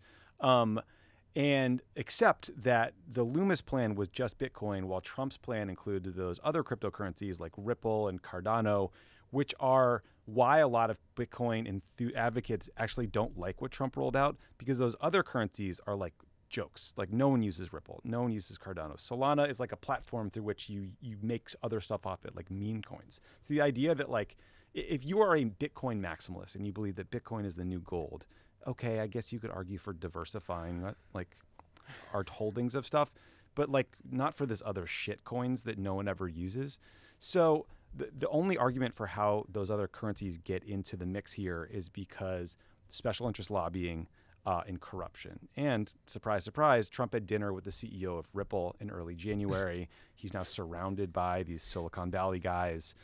And except that the Loomis plan was just Bitcoin, while Trump's plan included those other cryptocurrencies like Ripple and Cardano, which are why a lot of Bitcoin advocates actually don't like what Trump rolled out, because those other currencies are like jokes. Like no one uses Ripple, no one uses Cardano. Solana is like a platform through which you make other stuff off it, like meme coins. It's the idea that like if you are a Bitcoin maximalist and you believe that Bitcoin is the new gold, okay, I guess you could argue for diversifying like our holdings of stuff, but like not for this other shit coins that no one ever uses. So the only argument for how those other currencies get into the mix here is because special interest lobbying and corruption. And surprise, surprise, Trump had dinner with the CEO of Ripple in early January. He's now surrounded by these Silicon Valley guys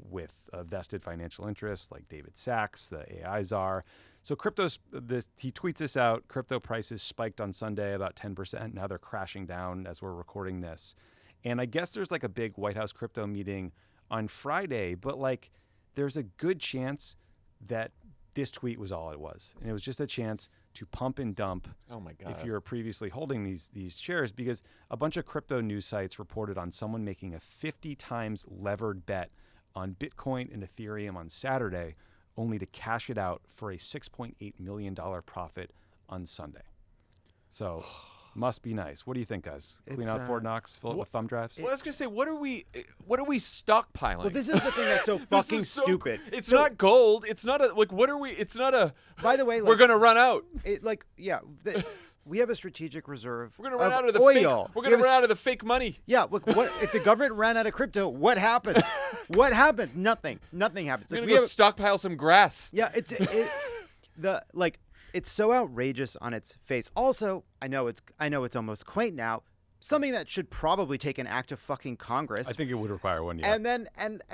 with vested financial interests like David Sachs, the AI czar. So he tweets this out. Crypto prices spiked on Sunday about 10%. Now they're crashing down as we're recording this. And I guess there's like a big White House crypto meeting on Friday, but like there's a good chance that this tweet was all it was. And it was just a chance to pump and dump if you're previously holding these shares, because a bunch of crypto news sites reported on someone making a 50 times levered bet on Bitcoin and Ethereum on Saturday, only to cash it out for a $6.8 million profit on Sunday. So must be nice. What do you think, guys? Clean out Fort Knox, fill it with thumb drives? Well, I was going to say, what are we stockpiling? Well, this is the thing that's so fucking stupid. It's not gold. It's not a, like, what are we, it's not a, by the way, like, we're going to run out. We have a strategic reserve. We're going to run out of the oil. Fake, we're going to run out of the fake money. Yeah, look, what if the government ran out of crypto? What happens? What happens? Nothing. Nothing happens. We're going to go stockpile some grass. Yeah, it's so outrageous on its face. Also, I know it's almost quaint now. Something that should probably take an act of fucking Congress. I think it would require one. Yeah. And then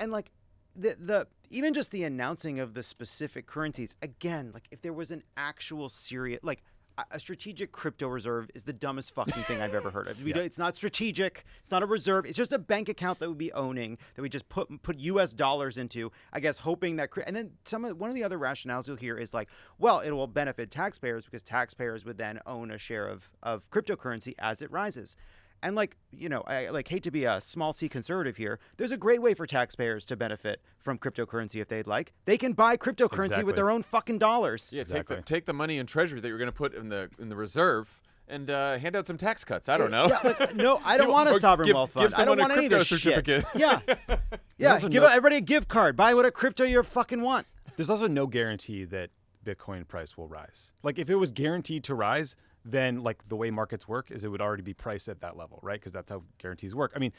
like the even just the announcing of the specific currencies again. Like if there was an actual serious like. A strategic crypto reserve is the dumbest fucking thing I've ever heard of. It's not strategic. It's not a reserve. It's just a bank account that we'd be owning that we just put U.S. dollars into, I guess, hoping that. And then one of the other rationales you'll hear is like, well, it will benefit taxpayers because taxpayers would then own a share of cryptocurrency as it rises. And like, I hate to be a small c conservative here. There's a great way for taxpayers to benefit from cryptocurrency if they'd like. They can buy cryptocurrency with their own fucking dollars. Yeah, take the money in treasury that you're going to put in the reserve and hand out some tax cuts. I don't know. Yeah, no, I don't want a sovereign wealth fund. I don't want any of this certificate. Shit. Yeah, give everybody a gift card. Buy what a crypto you fucking want. There's also no guarantee that Bitcoin price will rise. Like if it was guaranteed to rise, then like the way markets work is it would already be priced at that level, right? Because that's how guarantees work. I mean,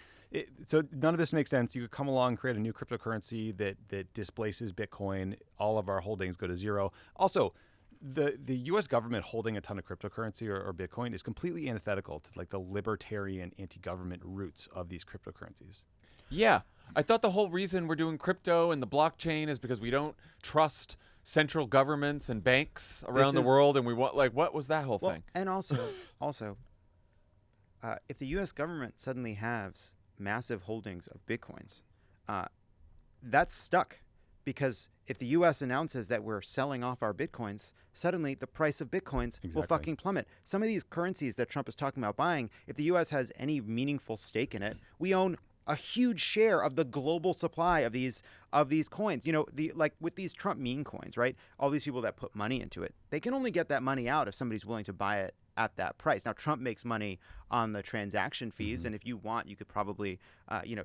so none of this makes sense. You could come along and create a new cryptocurrency that displaces Bitcoin. All of our holdings go to zero. Also, the U.S. government holding a ton of cryptocurrency or Bitcoin is completely antithetical to like the libertarian anti-government roots of these cryptocurrencies. Yeah. I thought the whole reason we're doing crypto and the blockchain is because we don't trust central governments and banks around the world, and we want what was that whole thing? And also, if the U.S. government suddenly has massive holdings of Bitcoins, that's stuck, because if the U.S. announces that we're selling off our Bitcoins, suddenly the price of Bitcoins will fucking plummet. Some of these currencies that Trump is talking about buying, if the U.S. has any meaningful stake in it, we own a huge share of the global supply of these coins. Like with these Trump meme coins, right? All these people that put money into it, they can only get that money out if somebody's willing to buy it at that price. Now, Trump makes money on the transaction fees, and if you want, you could probably,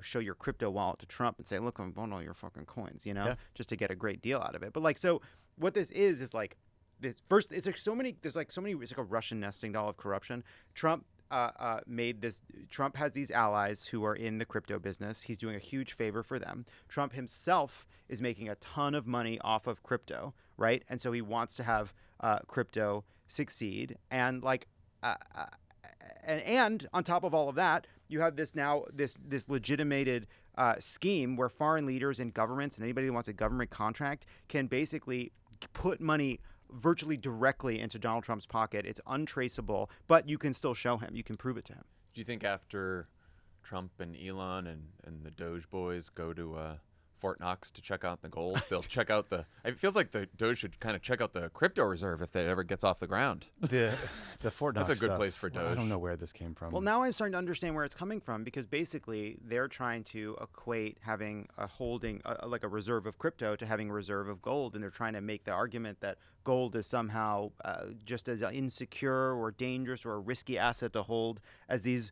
show your crypto wallet to Trump and say, "Look, I'm buying all your fucking coins," just to get a great deal out of it. But like, so what this is like this first. It's like so many. There's like so many. It's like a Russian nesting doll of corruption. Trump made this. Trump has these allies who are in the crypto business. He's doing a huge favor for them. Trump himself is making a ton of money off of crypto, right? And so he wants to have crypto succeed. And like, and on top of all of that, you have this legitimated scheme where foreign leaders and governments and anybody who wants a government contract can basically put money virtually directly into Donald Trump's pocket. It's untraceable, but you can still show him. You can prove it to him. Do you think after Trump and Elon and the DOGE boys go to Fort Knox to check out the gold, they'll check out the... It feels like the DOGE should kind of check out the crypto reserve if it ever gets off the ground. The Fort Knox That's a good stuff, place for DOGE. I don't know where this came from. Well, now I'm starting to understand where it's coming from, because basically they're trying to equate having a holding, like a reserve of crypto, to having a reserve of gold. And they're trying to make the argument that gold is somehow just as insecure or dangerous or a risky asset to hold as these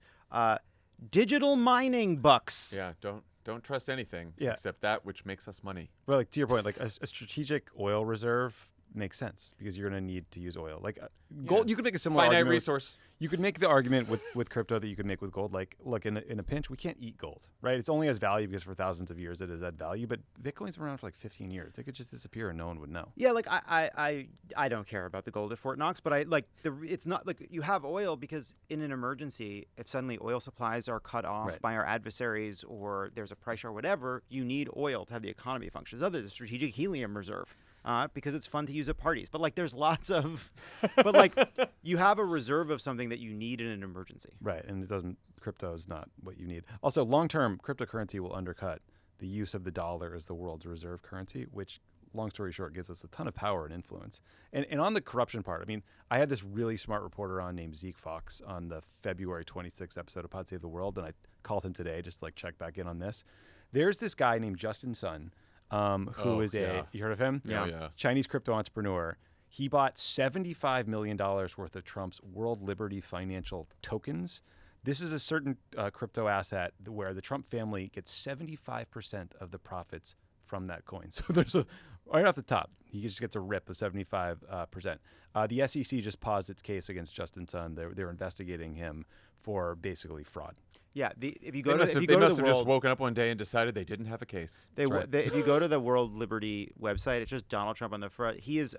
digital mining bucks. Yeah, don't trust anything except that which makes us money. But like, to your point, like a strategic oil reserve makes sense because you're going to need to use oil. Like gold, you could make a similar finite argument resource. You could make the argument with crypto that you could make with gold. Like in a pinch, we can't eat gold, right? It's only has value because for thousands of years it has had value. But Bitcoin's been around for like 15 years. It could just disappear and no one would know. Yeah, like I don't care about the gold at Fort Knox, but it's not like you have oil because in an emergency, if suddenly oil supplies are cut off by our adversaries or there's a price or whatever, you need oil to have the economy function. There's the strategic helium reserve. Because it's fun to use at parties. But like there's lots of, but like you have a reserve of something that you need in an emergency. Right, and crypto is not what you need. Also, long-term, cryptocurrency will undercut the use of the dollar as the world's reserve currency, which, long story short, gives us a ton of power and influence. And on the corruption part, I mean, I had this really smart reporter on named Zeke Fox on the February 26th episode of Pod Save the World, and I called him today just to like check back in on this. There's this guy named Justin Sun, who is you heard of him? Yeah. Chinese crypto entrepreneur. He bought $75 million worth of Trump's World Liberty financial tokens. This is a certain crypto asset where the Trump family gets 75% of the profits from that coin. So there's right off the top, he just gets a rip of 75%. The SEC just paused its case against Justin Sun. They're investigating him for basically fraud. Yeah, if you They must have just woken up one day and decided they didn't have a case. If you go to the World Liberty website, it's just Donald Trump on the front. He is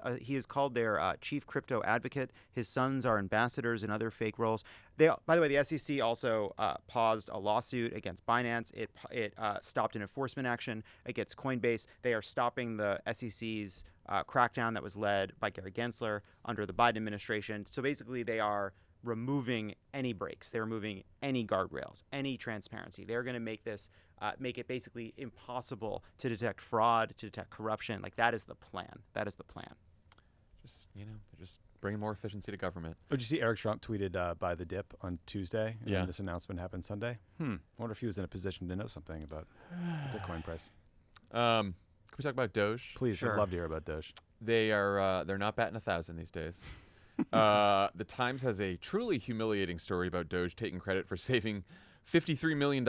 called their chief crypto advocate. His sons are ambassadors in other fake roles. By the way, the SEC also paused a lawsuit against Binance. It stopped an enforcement action against Coinbase. They are stopping the SEC's crackdown that was led by Gary Gensler under the Biden administration. So basically, they are removing any brakes. They're removing any guardrails, any transparency. They're going to make this, make it basically impossible to detect fraud, to detect corruption. Like that is the plan. That is the plan. They're just bringing more efficiency to government. Did you see Eric Trump tweeted by the dip on Tuesday? And Yeah. this announcement happened Sunday. I wonder if he was in a position to know something about the Bitcoin price. Can we talk about DOGE? Please, Sure. I'd love to hear about Doge. They're not batting 1,000 these days. The Times has a truly humiliating story about DOGE taking credit for saving $53 million,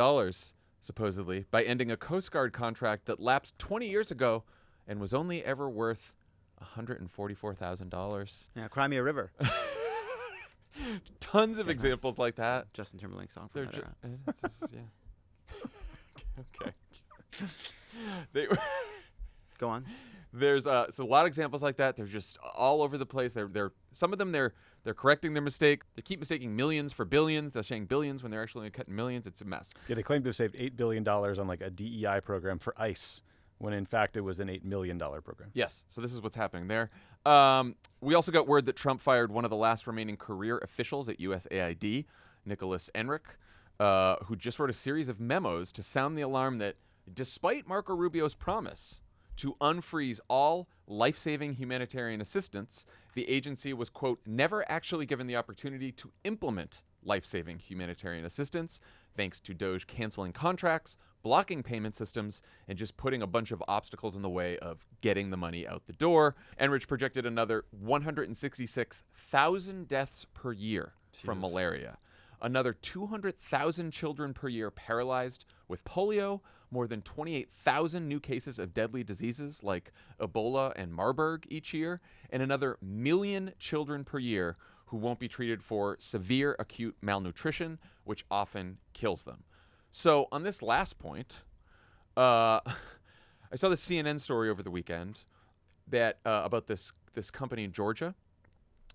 supposedly, by ending a Coast Guard contract that lapsed 20 years ago and was only ever worth $144,000. Yeah, Cry Me a River. Tons of examples like that. Justin Timberlake song They're from that era. Okay. They were Go on. There's so a lot of examples like that. They're just all over the place. They're some of them they're correcting their mistake. They keep mistaking millions for billions. They're saying billions when they're actually cutting millions. It's a mess. Yeah, they claim to have saved $8 billion on like a DEI program for ICE, when in fact it was an $8 million program. Yes. So this is what's happening there. We also got word that Trump fired one of the last remaining career officials at USAID, Nicholas Enrique, who just wrote a series of memos to sound the alarm that despite Marco Rubio's promise to unfreeze all life-saving humanitarian assistance, the agency was, quote, never actually given the opportunity to implement life-saving humanitarian assistance, thanks to DOGE canceling contracts, blocking payment systems, and just putting a bunch of obstacles in the way of getting the money out the door. Enrich projected another 166,000 deaths per year from malaria. Another 200,000 children per year paralyzed with polio, more than 28,000 new cases of deadly diseases like Ebola and Marburg each year, and another 1 million children per year who won't be treated for severe acute malnutrition, which often kills them. So on this last point, I saw the CNN story over the weekend that about this company in Georgia,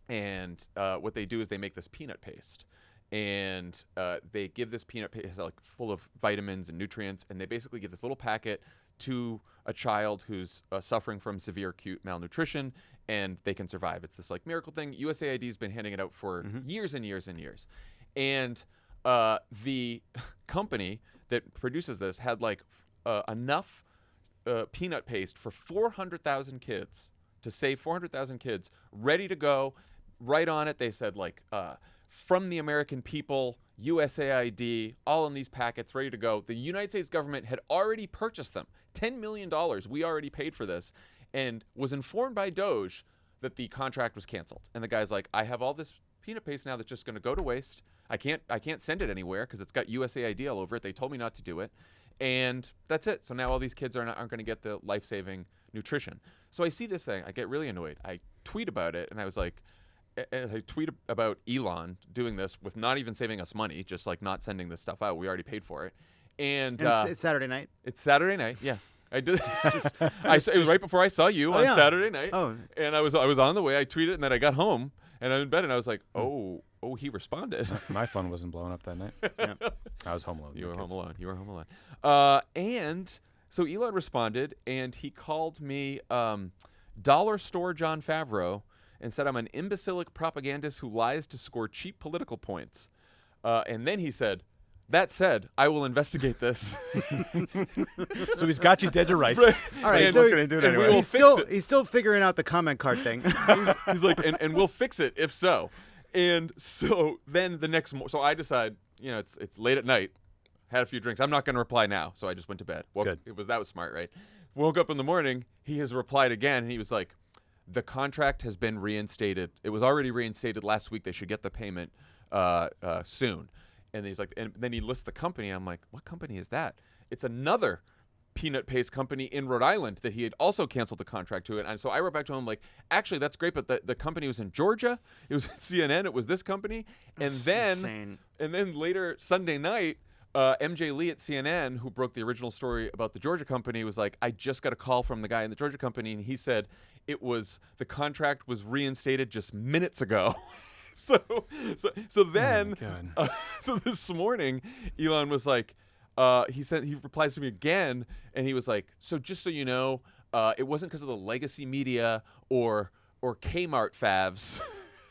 and what they do is they make this peanut paste, and they give this peanut paste like full of vitamins and nutrients, and they basically give this little packet to a child who's suffering from severe acute malnutrition, and they can survive. It's this like miracle thing. USAID's been handing it out for years and years and years, and the company that produces this had like enough peanut paste for 400,000 kids, to save 400,000 kids, ready to go, right on it. They said like from the American people, USAID, all in these packets, ready to go. The United States government had already purchased them. $10 million, we already paid for this, and was informed by DOGE that the contract was canceled. And the guy's like, I have all this peanut paste now that's just going to go to waste. I can't send it anywhere because it's got USAID all over it. They told me not to do it. And that's it. So now all these kids aren't going to get the life-saving nutrition. So I see this thing. I get really annoyed. I tweet about it, and I was like, I tweet about Elon doing this with not even saving us money, just like not sending this stuff out. We already paid for it. And it's Saturday night. It's Saturday night. Yeah, I did. It was right before I saw you on Saturday night. Oh, and I was on the way. I tweeted, and then I got home and I'm in bed, and I was like, oh, he responded. My phone wasn't blowing up that night. Yeah. I was home alone. You were home alone. And so Elon responded, and he called me Dollar Store John Favreau, and said I'm an imbecilic propagandist who lies to score cheap political points. And then he said, that said, I will investigate this. So he's got you dead to rights. Right. All right, and so we're gonna do it anyway. He's still figuring out the comment card thing. he's like, and we'll fix it if so. And so then the next so I decide, it's late at night, had a few drinks. I'm not going to reply now, so I just went to bed. Good. That was smart, right? Woke up in the morning. He has replied again, and he was like, the contract has been reinstated. It was already reinstated last week. They should get the payment soon. And he's like, and then he lists the company. I'm like, what company is that? It's another peanut paste company in Rhode Island that he had also canceled the contract to. And so I wrote back to him like, actually, that's great, but the company was in Georgia. It was at CNN. It was this company. And then later Sunday night, MJ Lee at CNN, who broke the original story about the Georgia company, was like, I just got a call from the guy in the Georgia company, and he said the contract was reinstated just minutes ago. So then, so this morning, Elon was like, he replies to me again, and he was like, so just so you know, it wasn't because of the legacy media or Kmart favs.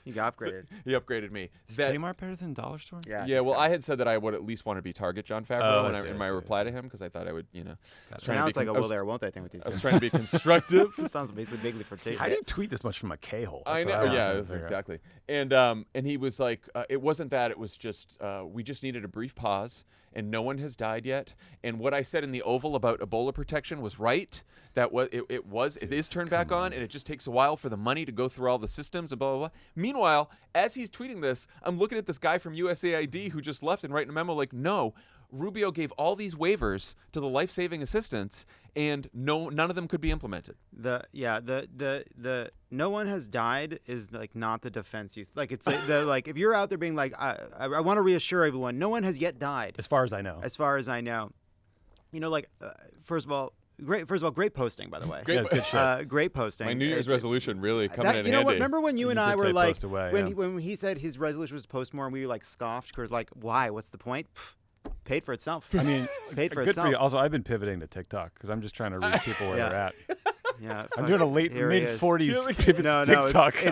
He got upgraded. He upgraded me. Is Kmart better than Dollar Store? Yeah. Well, I had said that I would at least want to be Target John Favreau in my reply to him, because I thought I would, So now it's like a will they or won't they thing with these. I was trying to be constructive. Sounds basically bigly flirtatious. How do you tweet this much from a K-hole? I know. Yeah, exactly. And he was like, it wasn't that. It was just we just needed a brief pause, and no one has died yet. And what I said in the Oval about Ebola protection was right. It is turned back on, and it just takes a while for the money to go through all the systems and blah, blah, blah. Meanwhile, as he's tweeting this, I'm looking at this guy from USAID who just left and writing a memo like, no, Rubio gave all these waivers to the life-saving assistance, and none of them could be implemented. The no one has died is like not the defense you like. It's like if you're out there being like, I want to reassure everyone, no one has yet died. As far as I know. First of all, great posting, by the way. Great posting. My New Year's resolution really coming in handy. You know what? Remember when you and I were like, when he said his resolution was to post more, and we like scoffed because like, why? What's the point? Paid for itself. I mean, paid for good itself. For you. Also, I've been pivoting to TikTok because I'm just trying to reach people where they're at. Yeah, I'm doing a mid-40s pivot to TikTok.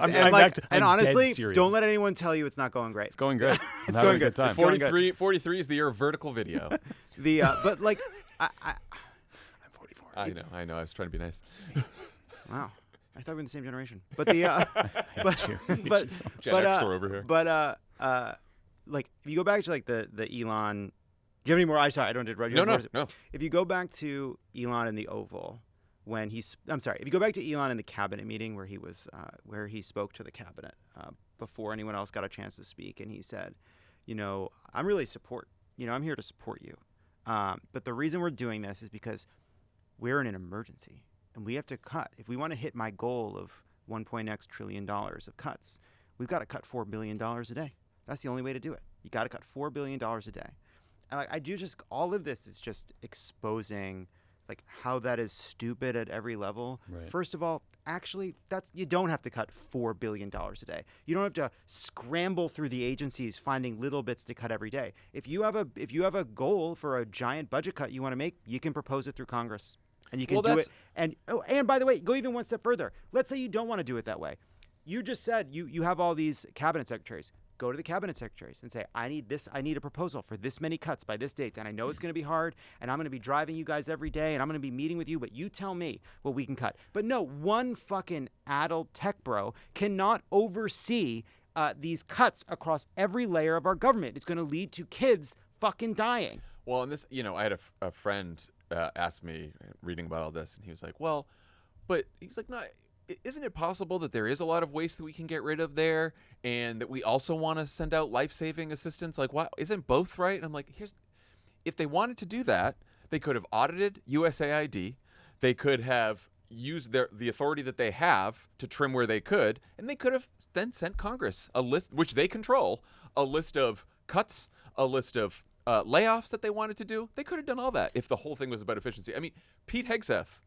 And honestly, don't let anyone tell you it's not going great. It's going good. It's going good. 43 is the year of vertical video. But like, I'm 44. I know. I was trying to be nice. Wow. I thought we were in the same generation. But Gen Xer over here. But like if you go back to like the Elon, do you have any more? I don't did No. If you go back to Elon in the Oval, if you go back to Elon in the cabinet meeting where he was, where he spoke to the cabinet before anyone else got a chance to speak, and he said, I'm really I'm here to support you, but the reason we're doing this is because we're in an emergency and we have to cut if we want to hit my goal of $1.x trillion of cuts. we've got to cut $4 billion a day. That's the only way to do it. You got to cut $4 billion a day. And like, all of this is just exposing like how that is stupid at every level. Right. First of all, actually, you don't have to cut $4 billion a day. You don't have to scramble through the agencies finding little bits to cut every day. If you have a goal for a giant budget cut you want to make, you can propose it through Congress. And you can do it. And by the way, go even one step further. Let's say you don't want to do it that way. You just said you have all these cabinet secretaries. Go to the cabinet secretaries and say, I need a proposal for this many cuts by this date. And I know it's going to be hard, and I'm going to be driving you guys every day, and I'm going to be meeting with you, but you tell me what we can cut. But no, one fucking addled tech bro cannot oversee these cuts across every layer of our government. It's going to lead to kids fucking dying. Well, and this, I had a friend ask me, reading about all this, and he was like, well, but he's like, no, isn't it possible that there is a lot of waste that we can get rid of there, and that we also want to send out life-saving assistance? Like, why isn't both right? And I'm like, if they wanted to do that, they could have audited USAID, they could have used the authority that they have to trim where they could, and they could have then sent Congress a list, which they control, a list of cuts, a list of layoffs that they wanted to do. They could have done all that if the whole thing was about efficiency. I mean, Pete Hegseth,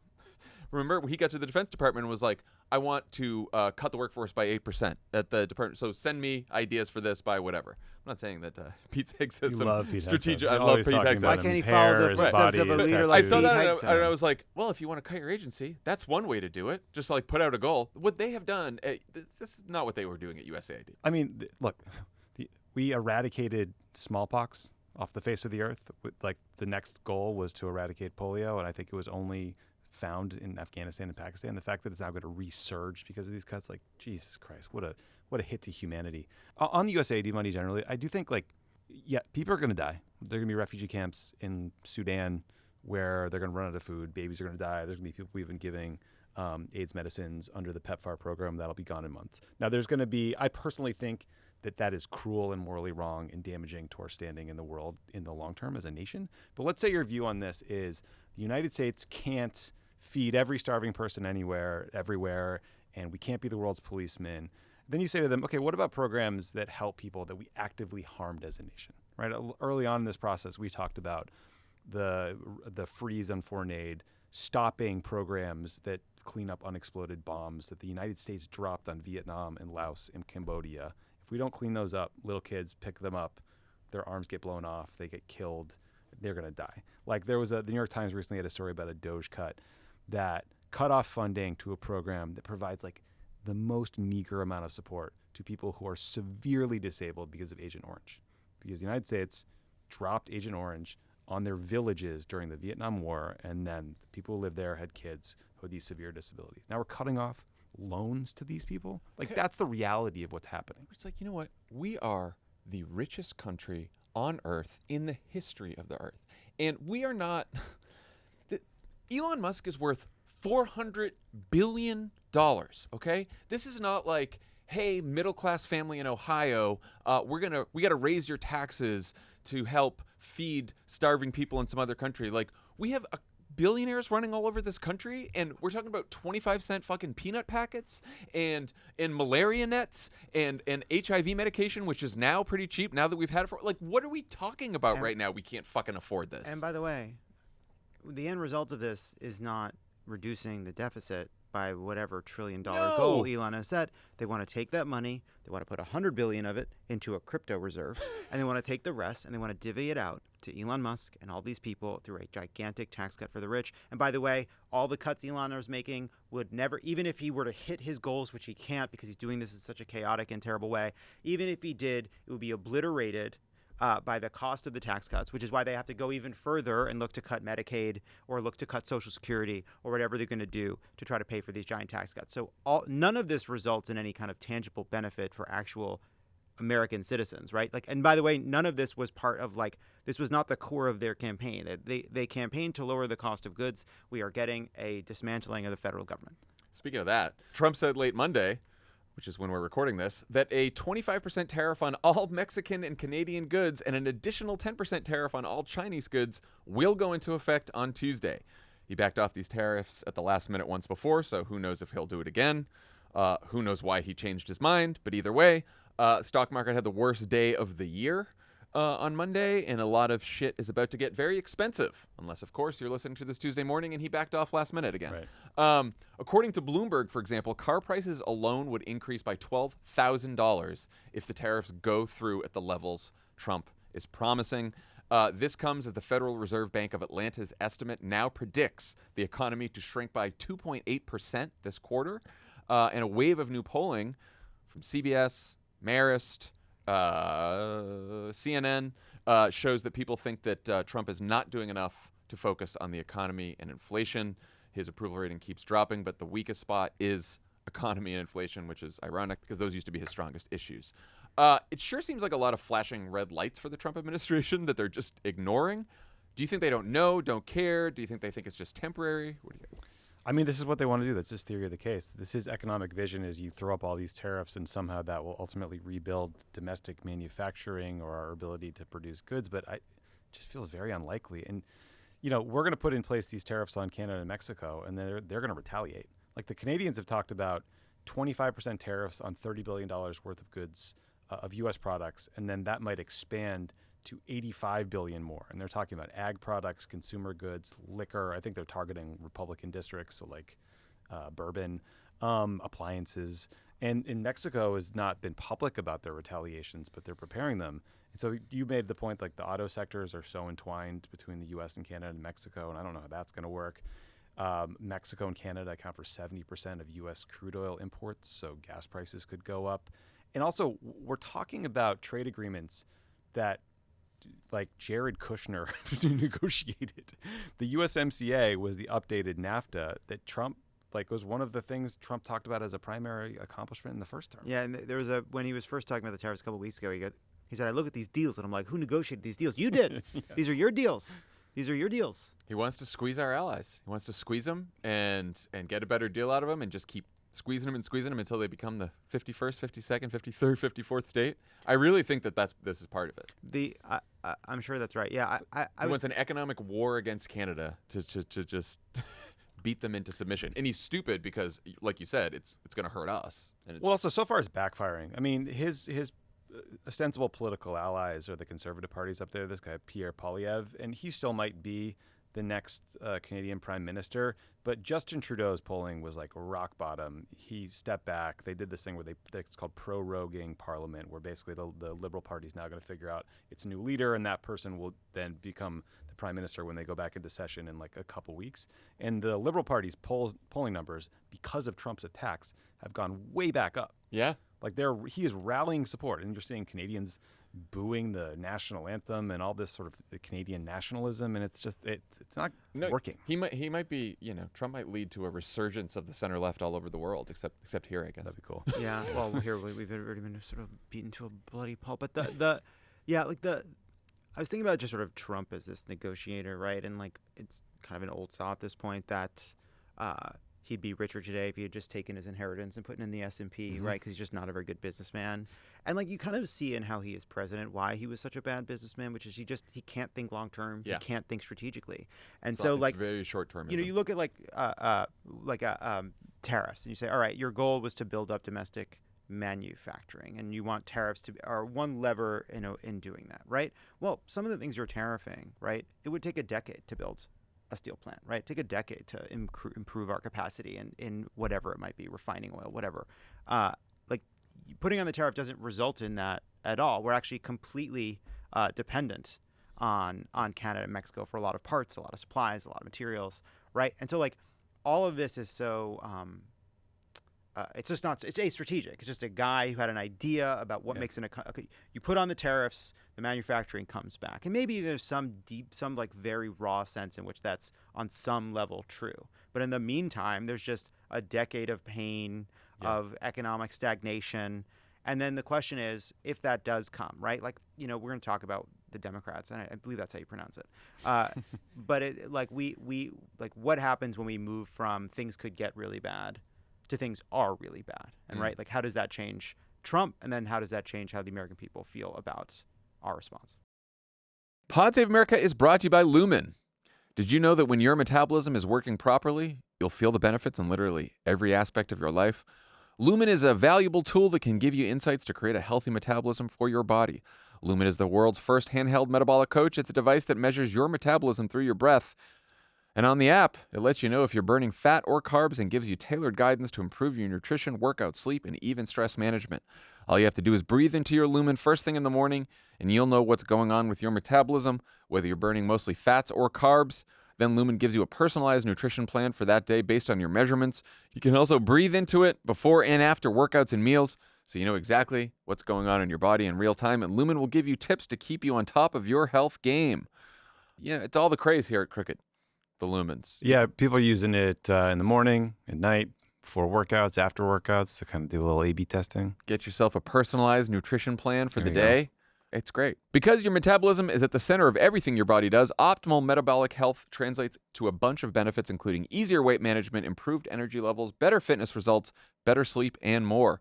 remember, he got to the Defense Department and was like, I want to cut the workforce by 8% at the department. So send me ideas for this by whatever. I'm not saying that Pete Hegseth strategic. I love Pete Hegseth. Why can't he follow the footsteps of a leader like I saw Pete that Hegseth? and I was like, well, if you want to cut your agency, that's one way to do it. Just like put out a goal. What they have done, this is not what they were doing at USAID. I mean, look, we eradicated smallpox off the face of the earth. Like, the next goal was to eradicate polio, and I think it was only found in Afghanistan and Pakistan. The fact that it's now going to resurge because of these cuts, like, Jesus Christ, what a hit to humanity. On the USAID money generally, I do think, like, yeah, people are going to die. There are going to be refugee camps in Sudan where they're going to run out of food. Babies are going to die. There's going to be people we've been giving AIDS medicines under the PEPFAR program that'll be gone in months. Now, there's going to be, I personally think that is cruel and morally wrong and damaging to our standing in the world in the long term as a nation. But let's say your view on this is the United States can't feed every starving person anywhere, everywhere, and we can't be the world's policeman. Then you say to them, okay, what about programs that help people that we actively harmed as a nation, right? Early on in this process, we talked about the freeze on foreign aid, stopping programs that clean up unexploded bombs that the United States dropped on Vietnam and Laos and Cambodia. If we don't clean those up, little kids pick them up, their arms get blown off, they get killed, they're going to die. Like, the New York Times recently had a story about a DOGE cut that cut off funding to a program that provides like the most meager amount of support to people who are severely disabled because of Agent Orange. Because the United States dropped Agent Orange on their villages during the Vietnam War, and then the people who lived there had kids who had these severe disabilities. Now we're cutting off loans to these people. Like, that's the reality of what's happening. It's like, you know what? We are the richest country on Earth in the history of the Earth. And we are not... Elon Musk is worth $400 billion, okay? This is not like, hey, middle-class family in Ohio, we got to raise your taxes to help feed starving people in some other country. Like, we have billionaires running all over this country, and we're talking about 25-cent fucking peanut packets and malaria nets and HIV medication, which is now pretty cheap now that we've had it for... Like, what are we talking about right now? We can't fucking afford this. And by the way, the end result of this is not reducing the deficit by whatever $1 trillion goal Elon has set. They want to take that money, they want to put $100 billion of it into a crypto reserve, and they want to take the rest and they want to divvy it out to Elon Musk and all these people through a gigantic tax cut for the rich. And by the way, all the cuts Elon is making would never, even if he were to hit his goals, which he can't because he's doing this in such a chaotic and terrible way, even if he did, it would be obliterated by the cost of the tax cuts, which is why they have to go even further and look to cut Medicaid or look to cut Social Security or whatever they're going to do to try to pay for these giant tax cuts. So none of this results in any kind of tangible benefit for actual American citizens, right? Like, and by the way, none of this was part of, like, this was not the core of their campaign. They campaigned to lower the cost of goods. We are getting a dismantling of the federal government. Speaking of that, Trump said late Monday, which is when we're recording this, that a 25% tariff on all Mexican and Canadian goods and an additional 10% tariff on all Chinese goods will go into effect on Tuesday. He backed off these tariffs at the last minute once before, so who knows if he'll do it again. Who knows why he changed his mind, but either way, stock market had the worst day of the year on Monday, and a lot of shit is about to get very expensive, unless, of course, you're listening to this Tuesday morning and he backed off last minute again. Right. According to Bloomberg, for example, car prices alone would increase by $12,000 if the tariffs go through at the levels Trump is promising. This comes as the Federal Reserve Bank of Atlanta's estimate now predicts the economy to shrink by 2.8% this quarter, and a wave of new polling from CBS, Marist, CNN shows that people think that Trump is not doing enough to focus on the economy and inflation. His approval rating keeps dropping, but the weakest spot is economy and inflation, which is ironic because those used to be his strongest issues. It sure seems like a lot of flashing red lights for the Trump administration that they're just ignoring. Do you think they don't know, don't care? Do you think they think it's just temporary? What do you? I mean, this is what they want to do. That's just theory of the case. This is economic vision is you throw up all these tariffs and somehow that will ultimately rebuild domestic manufacturing or our ability to produce goods. But it just feels very unlikely. And, you know, we're going to put in place these tariffs on Canada and Mexico, and they're going to retaliate. Like the Canadians have talked about 25% tariffs on $30 billion worth of goods of U.S. products, and then that might expand to $85 billion more. And they're talking about ag products, consumer goods, liquor. I think they're targeting Republican districts, so like bourbon, appliances. And in Mexico has not been public about their retaliations, but they're preparing them. And so you made the point, like the auto sectors are so entwined between the U.S. and Canada and Mexico, and I don't know how that's going to work. Mexico and Canada account for 70% of U.S. crude oil imports, so gas prices could go up. And also, we're talking about trade agreements that like Jared Kushner negotiated. The USMCA was the updated NAFTA that Trump, like, was one of the things Trump talked about as a primary accomplishment in the first term. Yeah, and there was when he was first talking about the tariffs a couple of weeks ago, he said, I look at these deals and I'm like, who negotiated these deals? You did. Yes. These are your deals. These are your deals. He wants to squeeze our allies. He wants to squeeze them and get a better deal out of them and just keep squeezing them until they become the 51st, 52nd, 53rd, 54th state. I really think that this is part of it. I'm sure that's right. Yeah, he wants an economic war against Canada to just beat them into submission. And he's stupid because, like you said, it's going to hurt us. And well, so far it's backfiring. I mean, his ostensible political allies are the conservative parties up there. This guy, Pierre Poilievre, and he still might be the next Canadian prime minister. But Justin Trudeau's polling was like rock bottom. He stepped back. They did this thing where it's called proroguing parliament, where basically the Liberal Party is now going to figure out its new leader, and that person will then become the prime minister when they go back into session in like a couple weeks. And the Liberal Party's polling numbers, because of Trump's attacks, have gone way back up. Yeah. Like he is rallying support, and you're seeing Canadians booing the national anthem and all this sort of Canadian nationalism, and it's just it's not working. He might be, Trump might lead to a resurgence of the center left all over the world, except here, I guess. That'd be cool. Yeah. Well, here we've already been sort of beaten to a bloody pulp, but I was thinking about just sort of Trump as this negotiator, right? And like it's kind of an old saw at this point that he'd be richer today if he had just taken his inheritance and put it in the S&P, right? Because he's just not a very good businessman. And like you kind of see in how he is president why he was such a bad businessman, which is he can't think long term. Yeah. He can't think strategically. And so like very short term. You look at like tariffs, and you say, all right, your goal was to build up domestic manufacturing, and you want tariffs to are one lever in doing that, right? Well, some of the things you're tariffing, right? It would take a decade to build a steel plant, right? Take a decade to improve our capacity in whatever it might be, refining oil, whatever. Like putting on the tariff doesn't result in that at all. We're actually completely dependent on Canada and Mexico for a lot of parts, a lot of supplies, a lot of materials, right? And so like all of this is so it's just not. It's strategic. It's just a guy who had an idea about what makes you put on the tariffs, the manufacturing comes back, and maybe there's some like very raw sense in which that's on some level true. But in the meantime, there's just a decade of pain, of economic stagnation, and then the question is if that does come, right? Like we're going to talk about the Democrats, and I believe that's how you pronounce it. But it like we like what happens when we move from things could get really bad to things are really bad, and right, like how does that change Trump, and then how does that change how the American people feel about our response? Pod Save America is brought to you by Lumen. Did you know that when your metabolism is working properly, you'll feel the benefits in literally every aspect of your life? Lumen is a valuable tool that can give you insights to create a healthy metabolism for your body. Lumen is the world's first handheld metabolic coach. It's a device that measures your metabolism through your breath. And on the app, it lets you know if you're burning fat or carbs and gives you tailored guidance to improve your nutrition, workout, sleep, and even stress management. All you have to do is breathe into your Lumen first thing in the morning, and you'll know what's going on with your metabolism, whether you're burning mostly fats or carbs. Then Lumen gives you a personalized nutrition plan for that day based on your measurements. You can also breathe into it before and after workouts and meals, so you know exactly what's going on in your body in real time. And Lumen will give you tips to keep you on top of your health game. Yeah, it's all the craze here at Crooked, the Lumens. Yeah, people are using it in the morning, at night, before workouts, after workouts, to kind of do a little A/B testing. Get yourself a personalized nutrition plan for the day. It's great. Because your metabolism is at the center of everything your body does, optimal metabolic health translates to a bunch of benefits, including easier weight management, improved energy levels, better fitness results, better sleep, and more.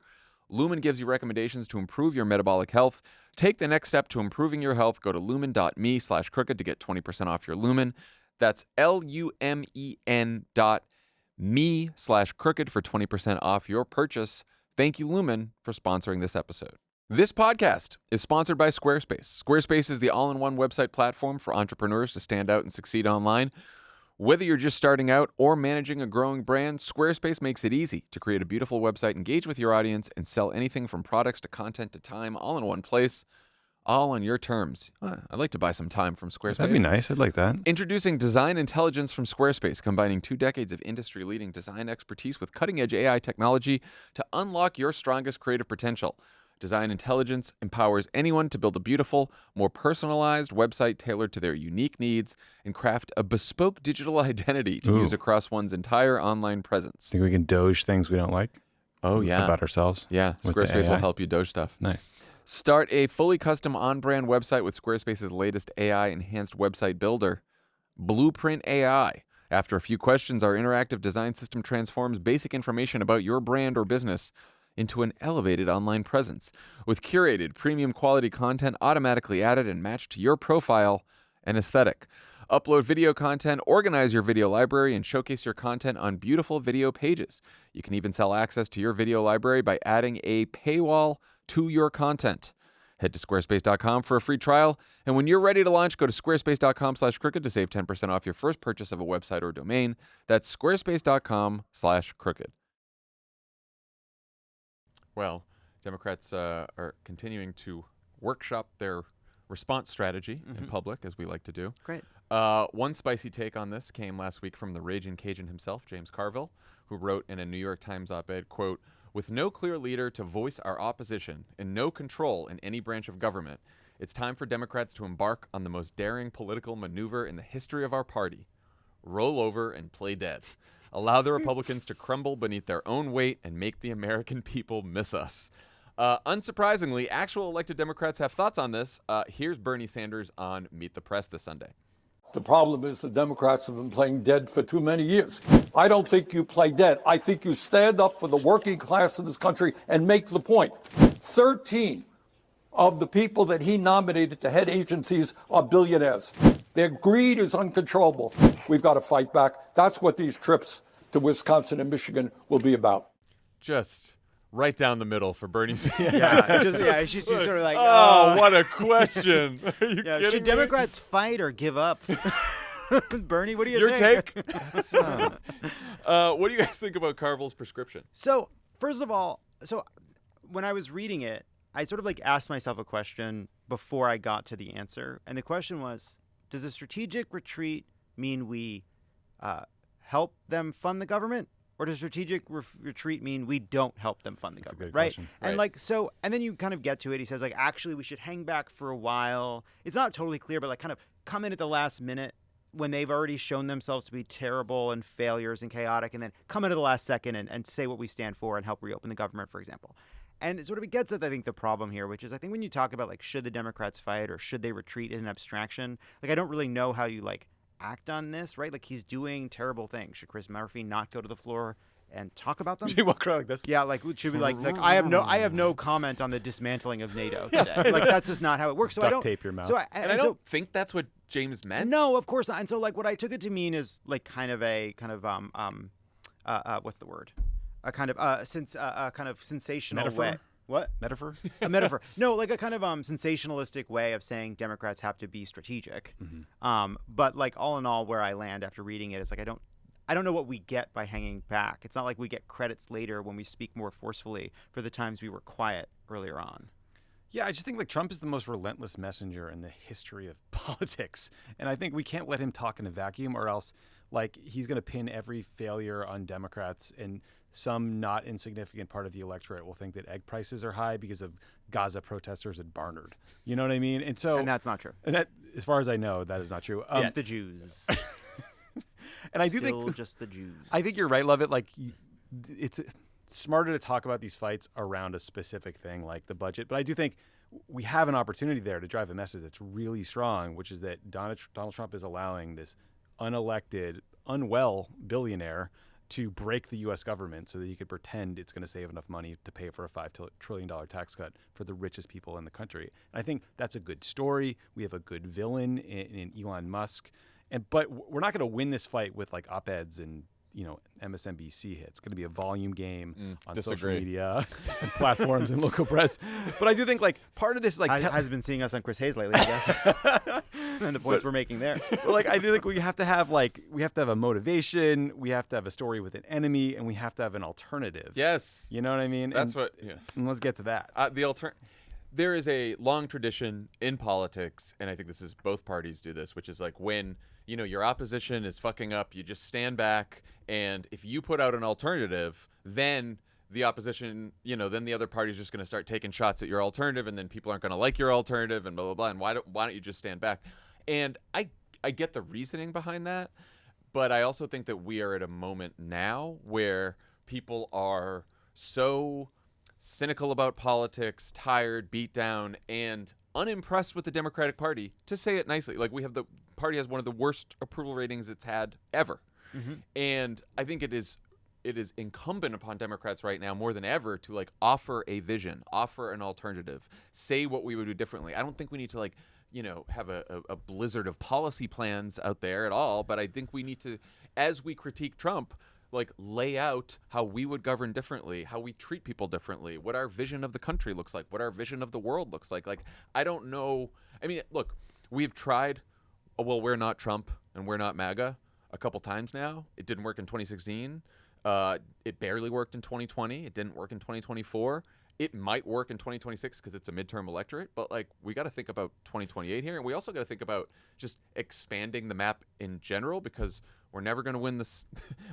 Lumen gives you recommendations to improve your metabolic health. Take the next step to improving your health. Go to lumen.me/crooked to get 20% off your Lumen. That's lumen.me/crooked for 20% off your purchase. Thank you, Lumen, for sponsoring this episode. This podcast is sponsored by Squarespace. Squarespace is the all-in-one website platform for entrepreneurs to stand out and succeed online. Whether you're just starting out or managing a growing brand, Squarespace makes it easy to create a beautiful website, engage with your audience, and sell anything from products to content to time all in one place, all on your terms. I'd like to buy some time from Squarespace. That'd be nice. I'd like that. Introducing Design Intelligence from Squarespace, combining 2 decades of industry-leading design expertise with cutting-edge AI technology to unlock your strongest creative potential. Design Intelligence empowers anyone to build a beautiful, more personalized website tailored to their unique needs and craft a bespoke digital identity to use across one's entire online presence. Think we can Doge things we don't like? Oh, yeah. About ourselves? Yeah, Squarespace will help you Doge stuff. Nice. Start a fully custom on-brand website with Squarespace's latest AI-enhanced website builder, Blueprint AI. After a few questions, our interactive design system transforms basic information about your brand or business into an elevated online presence with curated premium quality content automatically added and matched to your profile and aesthetic. Upload video content, organize your video library, and showcase your content on beautiful video pages. You can even sell access to your video library by adding a paywall to your content. Head to squarespace.com for a free trial. And when you're ready to launch, go to squarespace.com/crooked to save 10% off your first purchase of a website or domain. That's squarespace.com/crooked. Well, Democrats are continuing to workshop their response strategy in public, as we like to do. Great. One spicy take on this came last week from the Raging Cajun himself, James Carville, who wrote in a New York Times op-ed, quote, "With no clear leader to voice our opposition and no control in any branch of government, it's time for Democrats to embark on the most daring political maneuver in the history of our party. Roll over and play dead. Allow the Republicans to crumble beneath their own weight and make the American people miss us." Unsurprisingly, actual elected Democrats have thoughts on this. Here's Bernie Sanders on Meet the Press this Sunday. The problem is the Democrats have been playing dead for too many years. I don't think you play dead. I think you stand up for the working class of this country and make the point. 13 of the people that he nominated to head agencies are billionaires. Their greed is uncontrollable. We've got to fight back. That's what these trips to Wisconsin and Michigan will be about. Just right down the middle for Bernie Sanders. She's sort of like, oh, what a question. Are you kidding should me? Democrats fight or give up? Bernie, what do you Your think? take? What do you guys think about Carville's prescription? So, first of all, when I was reading it, I sort of like asked myself a question before I got to the answer. And the question was, does a strategic retreat mean we help them fund the government? Or does strategic retreat mean we don't help them fund the government, right? Question. And and then you kind of get to it. He says, like, actually, we should hang back for a while. It's not totally clear, but like kind of come in at the last minute when they've already shown themselves to be terrible and failures and chaotic, and then come in at the last second and say what we stand for and help reopen the government, for example. And it sort of gets at, I think, the problem here, which is I think when you talk about, like, should the Democrats fight or should they retreat in an abstraction, like, I don't really know how you, like, act on this, right? Like, he's doing terrible things. Should Chris Murphy not go to the floor and talk about them? Should he walk around like this? Yeah, like, should we like I have no comment on the dismantling of NATO today. Like, that's just not how it works. So Duct I don't tape your mouth. So I don't think that's what James meant. No, of course not. And so, like, what I took it to mean is like kind of what's the word? a kind of sensational Metaphor? way. What? Metaphor? A metaphor. No, like a kind of sensationalistic way of saying Democrats have to be strategic. But like all in all, where I land after reading it is like I don't know what we get by hanging back. It's not like we get credits later when we speak more forcefully for the times we were quiet earlier on. Yeah, I just think like Trump is the most relentless messenger in the history of politics. And I think we can't let him talk in a vacuum, or else like he's going to pin every failure on Democrats, and some not insignificant part of the electorate will think that egg prices are high because of Gaza protesters at Barnard. You know what I mean? And that's not true. And that, as far as I know, that is not true. It's the Jews. And I do think just the Jews. I think you're right, Lovett. Like, it's smarter to talk about these fights around a specific thing like the budget. But I do think we have an opportunity there to drive a message that's really strong, which is that Donald Trump is allowing this unelected, unwell billionaire to break the U.S. government so that he could pretend it's going to save enough money to pay for a $5 trillion tax cut for the richest people in the country. And I think that's a good story. We have a good villain in Elon Musk. But we're not going to win this fight with like op-eds and MSNBC hits. It's going to be a volume game on social media and platforms and local press. But I do think like part of this like has been seeing us on Chris Hayes lately, I guess. And the points we're making there. But like I do think we have to have a motivation, we have to have a story with an enemy, and we have to have an alternative. Yes. You know what I mean? And let's get to that. There is a long tradition in politics, and I think this is both parties do this, which is like when your opposition is fucking up, you just stand back, and if you put out an alternative, then the opposition, then the other party is just going to start taking shots at your alternative, and then people aren't going to like your alternative, and blah blah blah. And why don't you just stand back? And I get the reasoning behind that, but I also think that we are at a moment now where people are so cynical about politics, tired, beat down, and unimpressed with the Democratic Party, to say it nicely. Like, the party has one of the worst approval ratings it's had ever. And I think it is incumbent upon Democrats right now more than ever to like offer a vision, offer an alternative, say what we would do differently. I don't think we need to have a blizzard of policy plans out there at all, but I think we need to, as we critique Trump, like lay out how we would govern differently, how we treat people differently, what our vision of the country looks like, what our vision of the world looks like. Like, I don't know. I mean, look, we've tried, well, we're not Trump and we're not MAGA a couple times now. It didn't work in 2016. It barely worked in 2020. It didn't work in 2024. It might work in 2026 because it's a midterm electorate, but like we got to think about 2028 here, and we also got to think about just expanding the map in general, because we're never going to win this.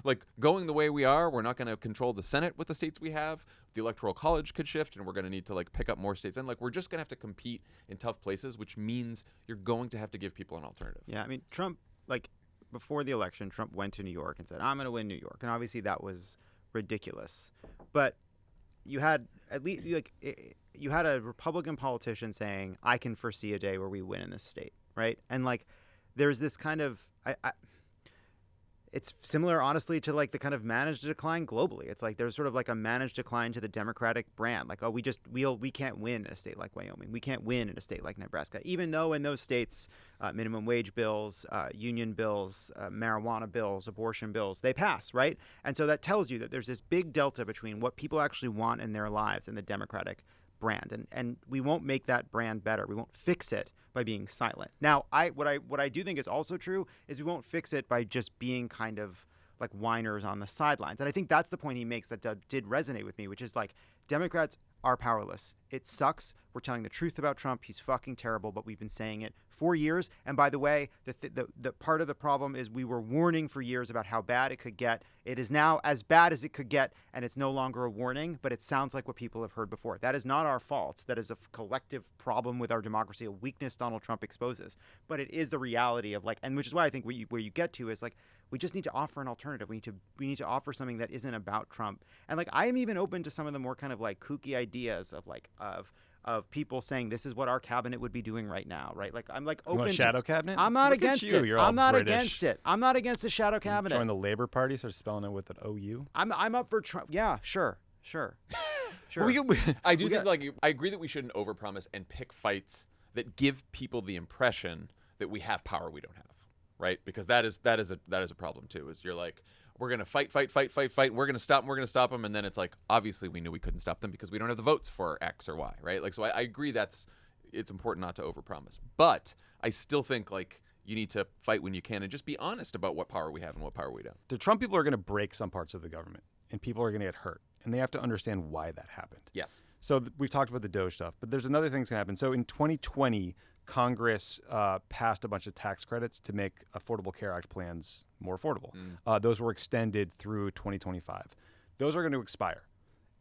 Like, going the way we are, we're not going to control the Senate with the states we have. The Electoral College could shift, and we're going to need to like pick up more states. And like we're just going to have to compete in tough places, which means you're going to have to give people an alternative. Yeah, I mean, Trump, like before the election, Trump went to New York and said, "I'm going to win New York," and obviously that was ridiculous. But you had at least you had a Republican politician saying, "I can foresee a day where we win in this state," right? And like, there's this kind of it's similar, honestly, to like the kind of managed decline globally. It's like there's sort of like a managed decline to the Democratic brand. Like, oh, we can't win in a state like Wyoming. We can't win in a state like Nebraska, even though in those states, minimum wage bills, union bills, marijuana bills, abortion bills, they pass, right? And so that tells you that there's this big delta between what people actually want in their lives and the Democratic brand. And we won't make that brand better. We won't fix it by being silent. Now, what I do think is also true is we won't fix it by just being kind of like whiners on the sidelines. And I think that's the point he makes that did resonate with me, which is like Democrats are powerless. It sucks. We're telling the truth about Trump. He's fucking terrible, but we've been saying it for years. And by the way, the part of the problem is we were warning for years about how bad it could get. It is now as bad as it could get, and it's no longer a warning, but it sounds like what people have heard before. That is not our fault. That is a collective problem with our democracy, a weakness Donald Trump exposes. But it is the reality of like, and which is why I think where you get to is like, we just need to offer an alternative. We need to offer something that isn't about Trump. And like, I am even open to some of the more kind of like kooky ideas of like of people saying this is what our cabinet would be doing right now, right? Like, I'm like open. You want a shadow cabinet? I'm not Look against at you. it. You're all I'm not British. against it. I'm not against the shadow cabinet. Join the Labor Party, start spelling it with an OU. I'm up for Trump. Yeah, sure. I agree that we shouldn't overpromise and pick fights that give people the impression that we have power we don't have. right? Because that is a problem too. Is you're like, we're gonna fight. We're gonna stop them, and then it's like, obviously we knew we couldn't stop them because we don't have the votes for X or Y, right? Like, so I agree it's important not to overpromise, but I still think like you need to fight when you can and just be honest about what power we have and what power we don't. The Trump people are going to break some parts of the government, and people are going to get hurt, and they have to understand why that happened. Yes. So we've talked about the DOGE stuff, but there's another thing that's going to happen. So in 2020, Congress passed a bunch of tax credits to make Affordable Care Act plans more affordable. Those were extended through 2025. Those are going to expire.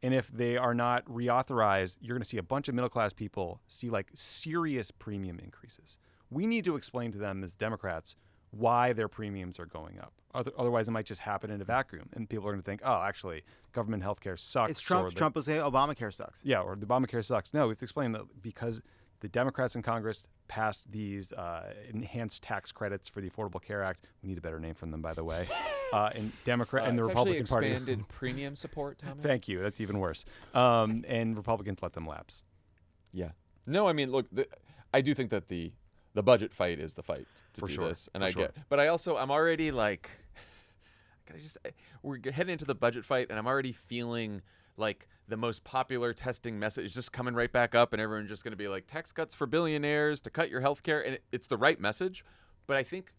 And if they are not reauthorized, you're going to see a bunch of middle-class people see like serious premium increases. We need to explain to them as Democrats why their premiums are going up. Otherwise, it might just happen in a vacuum, and people are going to think, "Oh, actually, government healthcare sucks." It's Trump. Trump will say Obamacare sucks. Yeah, or the Obamacare sucks. No, we have to explain that because the Democrats in Congress passed these enhanced tax credits for the Affordable Care Act. We need a better name from them, by the way. And the Republican Party expanded premium support, Tommy. Thank you. That's even worse. And Republicans let them lapse. Yeah. No, I mean, look, I do think that the budget fight is the fight to do this, and but I'm already like, we're heading into the budget fight, and I'm already feeling like the most popular testing message is just coming right back up, and everyone's just going to be like, tax cuts for billionaires to cut your health care, and it's the right message, but I think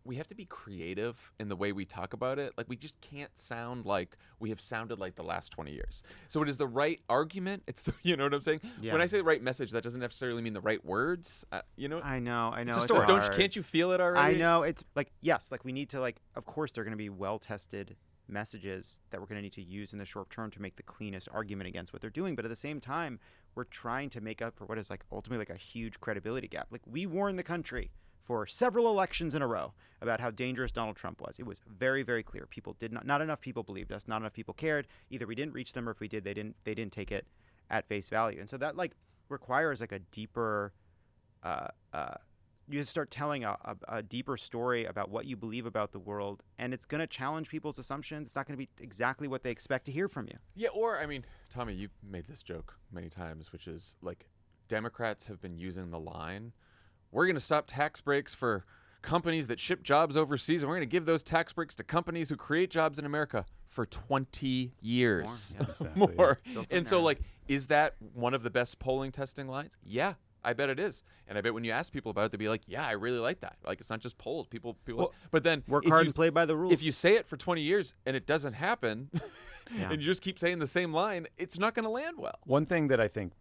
we have to be creative in the way we talk about it. Like, we just can't sound like we have sounded like the last 20 years. So it is the right argument. It's the, you know what I'm saying? Yeah. When I say the right message, that doesn't necessarily mean the right words. You know? I know. It's can't you feel it already? I know. It's like, yes, like we need to like, of course they're going to be well-tested messages that we're going to need to use in the short term to make the cleanest argument against what they're doing. But at the same time, we're trying to make up for what is like ultimately like a huge credibility gap. Like, we warned the country for several elections in a row about how dangerous Donald Trump was. It was very, very clear. People did not enough people believed us, not enough people cared. Either we didn't reach them, or if we did, they didn't take it at face value. And so that like requires like a deeper, you just start telling a deeper story about what you believe about the world, and it's going to challenge people's assumptions. It's not going to be exactly what they expect to hear from you. Yeah, or I mean, Tommy, you made this joke many times, which is like, Democrats have been using the line, we're going to stop tax breaks for companies that ship jobs overseas, and we're going to give those tax breaks to companies who create jobs in America for 20 years. More. And so, like, is that one of the best polling testing lines? Yeah, I bet it is. And I bet when you ask people about it, they'll be like, yeah, I really like that. Like, it's not just polls. People. Well, but then work hard and play by the rules. If you say it for 20 years and it doesn't happen, and you just keep saying the same line, it's not going to land well. One thing that I think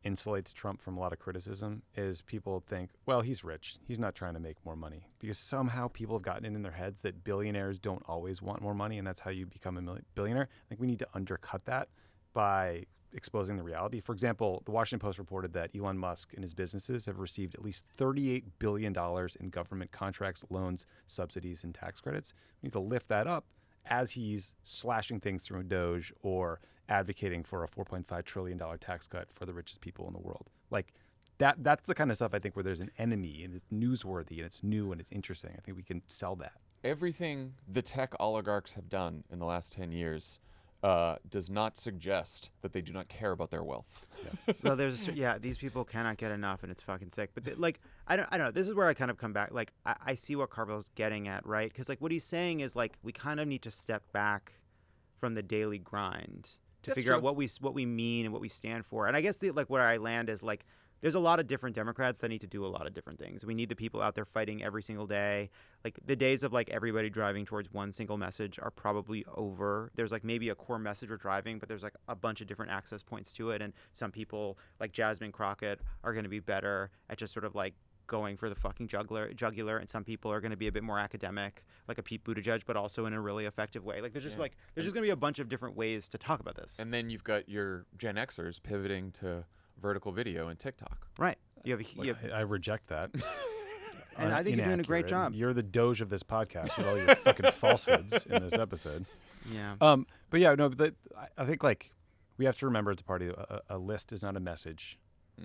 insulates Trump from a lot of criticism is people think, well, he's rich. He's not trying to make more money. Because somehow people have gotten it in their heads that billionaires don't always want more money, and that's how you become a billionaire. I think we need to undercut that by exposing the reality. For example, the Washington Post reported that Elon Musk and his businesses have received at least $38 billion in government contracts, loans, subsidies, and tax credits. We need to lift that up as he's slashing things through DOGE or advocating for a $4.5 trillion tax cut for the richest people in the world. Like, that's the kind of stuff I think where there's an enemy and it's newsworthy and it's new and it's interesting. I think we can sell that. Everything the tech oligarchs have done in the last 10 years does not suggest that they do not care about their wealth. Well, these people cannot get enough, and it's fucking sick. But I don't know. This is where I kind of come back. Like, I see what Carvel's getting at, right? Because like what he's saying is like we kind of need to step back from the daily grind to figure out what we mean and what we stand for. And I guess where I land is like, there's a lot of different Democrats that need to do a lot of different things. We need the people out there fighting every single day. Like, the days of like everybody driving towards one single message are probably over. There's like maybe a core message we're driving, but there's like a bunch of different access points to it. And some people like Jasmine Crockett are going to be better at just sort of like going for the fucking jugular, and some people are going to be a bit more academic, like a Pete Buttigieg, but also in a really effective way. Like, there's just there's just going to be a bunch of different ways to talk about this. And then you've got your Gen Xers pivoting to vertical video and TikTok. Right. I reject that. And I think you're doing a great job. You're the Doge of this podcast with all your fucking falsehoods in this episode. Yeah. But yeah, no, but I think like we have to remember it's a party. A list is not a message,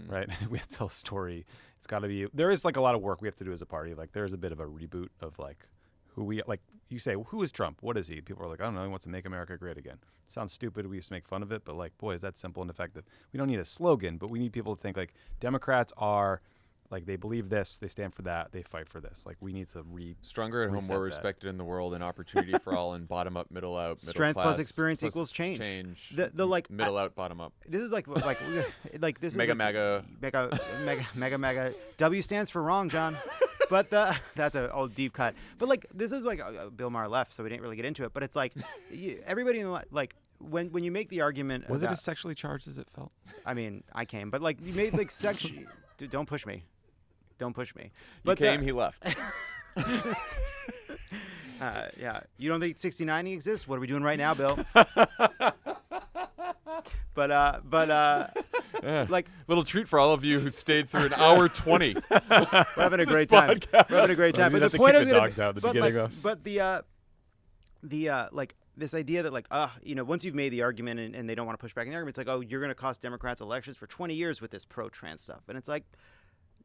right? We have to tell a story. It's got to be. There is like a lot of work we have to do as a party. Like, there's a bit of a reboot of like who we like. You say, who is Trump? What is he? People are like, I don't know. He wants to make America great again. Sounds stupid. We used to make fun of it, but like, boy, is that simple and effective. We don't need a slogan, but we need people to think like Democrats are Like they believe this, they stand for that, they fight for this. Like we need to stronger at home, more respected in the world, and opportunity for all, and bottom up, middle out, middle strength class, plus experience equals change. The like middle out, bottom up. This is like this mega is mega. W stands for wrong, John. But that's an old deep cut. But like this is like Bill Maher left, so we didn't really get into it. But it's like everybody in the, like when you make the argument. Was it as sexually charged as it felt? I mean, I came, but like you made like sexually. Dude, don't push me. Don't push me. But you came, he left. Yeah. You don't think 6090 exists? What are we doing right now, Bill? Like little treat for all of you who stayed through an hour 20. We're having a great time. We're having a great time. But the point is, the dogs out at the beginning. But like this idea that like once you've made the argument and they don't want to push back in the argument, it's like, oh, you're going to cost Democrats elections for 20 years with this pro-trans stuff. And it's like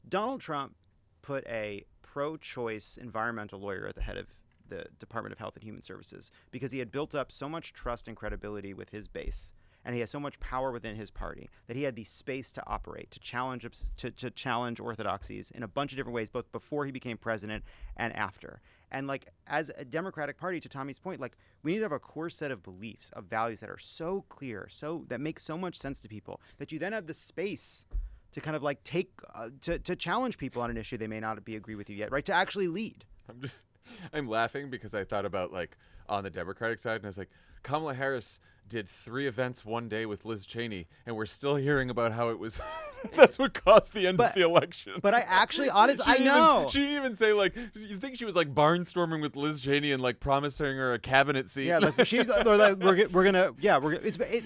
Donald Trump put a pro-choice environmental lawyer at the head of the Department of Health and Human Services because he had built up so much trust and credibility with his base, and he has so much power within his party that he had the space to operate, to challenge orthodoxies in a bunch of different ways, both before he became president and after. And like as a Democratic Party, to Tommy's point, like we need to have a core set of beliefs, of values that are so clear, so that make so much sense to people that you then have the space to kind of like take to challenge people on an issue they may not agree with you yet, right? To actually lead. I'm laughing because I thought about like on the Democratic side, and I was like, Kamala Harris did 3 events one day with Liz Cheney, and we're still hearing about how it was that's what caused the end of the election. But I actually, honestly, I know. She didn't even say, like, you think she was like barnstorming with Liz Cheney and like promising her a cabinet seat? Yeah, like she's like, we're gonna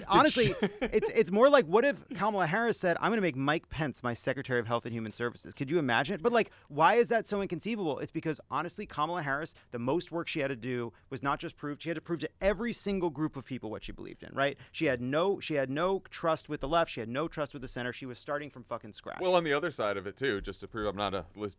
honestly, it's more like, what if Kamala Harris said, I'm gonna make Mike Pence my Secretary of Health and Human Services? Could you imagine? But like, why is that so inconceivable? It's because honestly, Kamala Harris, the most work she had to do was not just prove, she had to prove to every single group of people what she believed in, right? She had no trust with the left, she had no trust with the center, she was starting from fucking scratch. Well, on the other side of it too, just to prove I'm not a Liz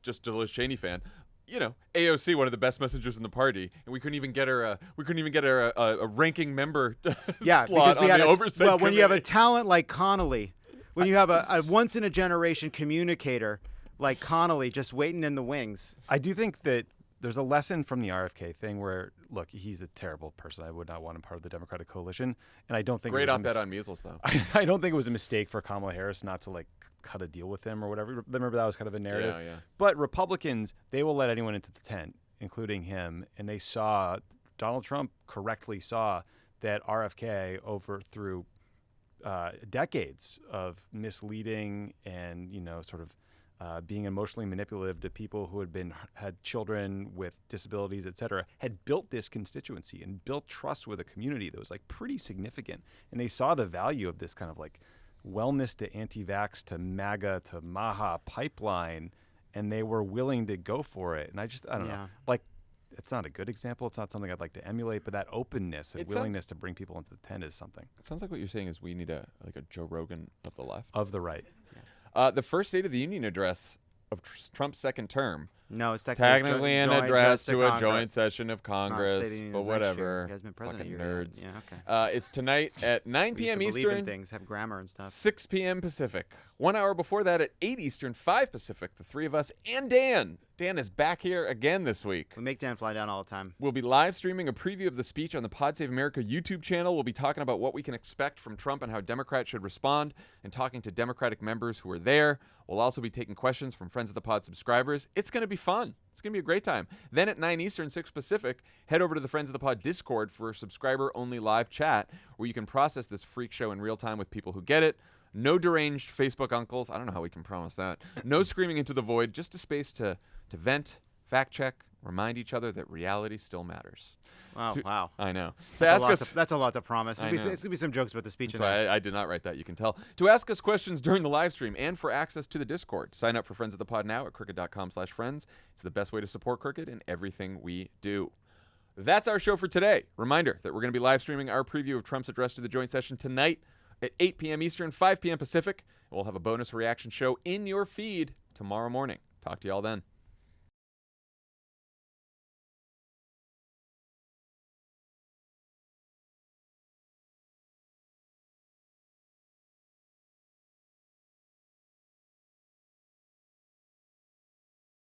Cheney fan, AOC, one of the best messengers in the party, and we couldn't even get her a ranking member slot on the oversight committee. When you have a talent like Connolly, when you have a once in a generation communicator like Connolly just waiting in the wings. I do think that there's a lesson from the RFK thing where, look, he's a terrible person. I would not want him part of the Democratic coalition. And I don't think great op-ed on measles, though. I don't think it was a mistake for Kamala Harris not to like cut a deal with him or whatever. Remember that was kind of a narrative. Yeah. But Republicans, they will let anyone into the tent, including him. And they saw, Donald Trump correctly saw that RFK through decades of misleading and, sort of being emotionally manipulative to people who had children with disabilities, et cetera, had built this constituency and built trust with a community that was like pretty significant. And they saw the value of this kind of like wellness to anti-vax to MAGA to Maha pipeline, and they were willing to go for it. And I don't know, like, it's not a good example. It's not something I'd like to emulate, but that openness and willingness to bring people into the tent is something. It sounds like what you're saying is we need a Joe Rogan of the left. Of the right. The first State of the Union address of Trump's second term. No, it's technically an address to a joint session of Congress, but whatever. He has been president. Fucking nerds. Yeah, okay. It's tonight at 9 p.m. Eastern. Believe in things, have grammar and stuff. 6 p.m. Pacific. 1 hour before that at 8 Eastern, 5 Pacific. The three of us and Dan. Dan is back here again this week. We make Dan fly down all the time. We'll be live streaming a preview of the speech on the Pod Save America YouTube channel. We'll be talking about what we can expect from Trump and how Democrats should respond, and talking to Democratic members who are there. We'll also be taking questions from Friends of the Pod subscribers. It's going to be fun. It's going to be a great time. Then at 9 Eastern, 6 Pacific, head over to the Friends of the Pod Discord for subscriber-only live chat where you can process this freak show in real time with people who get it. No deranged Facebook uncles. I don't know how we can promise that. No screaming into the void. Just a space to vent, fact-check, remind each other that reality still matters. Wow. I know. That's a lot to promise. It's going to be some jokes about the speech. That's why I did not write that, you can tell. To ask us questions during the live stream and for access to the Discord, sign up for Friends of the Pod now at crooked.com/friends. It's the best way to support Crooked in everything we do. That's our show for today. Reminder that we're going to be live streaming our preview of Trump's address to the joint session tonight at 8 p.m. Eastern, 5 p.m. Pacific. We'll have a bonus reaction show in your feed tomorrow morning. Talk to you all then.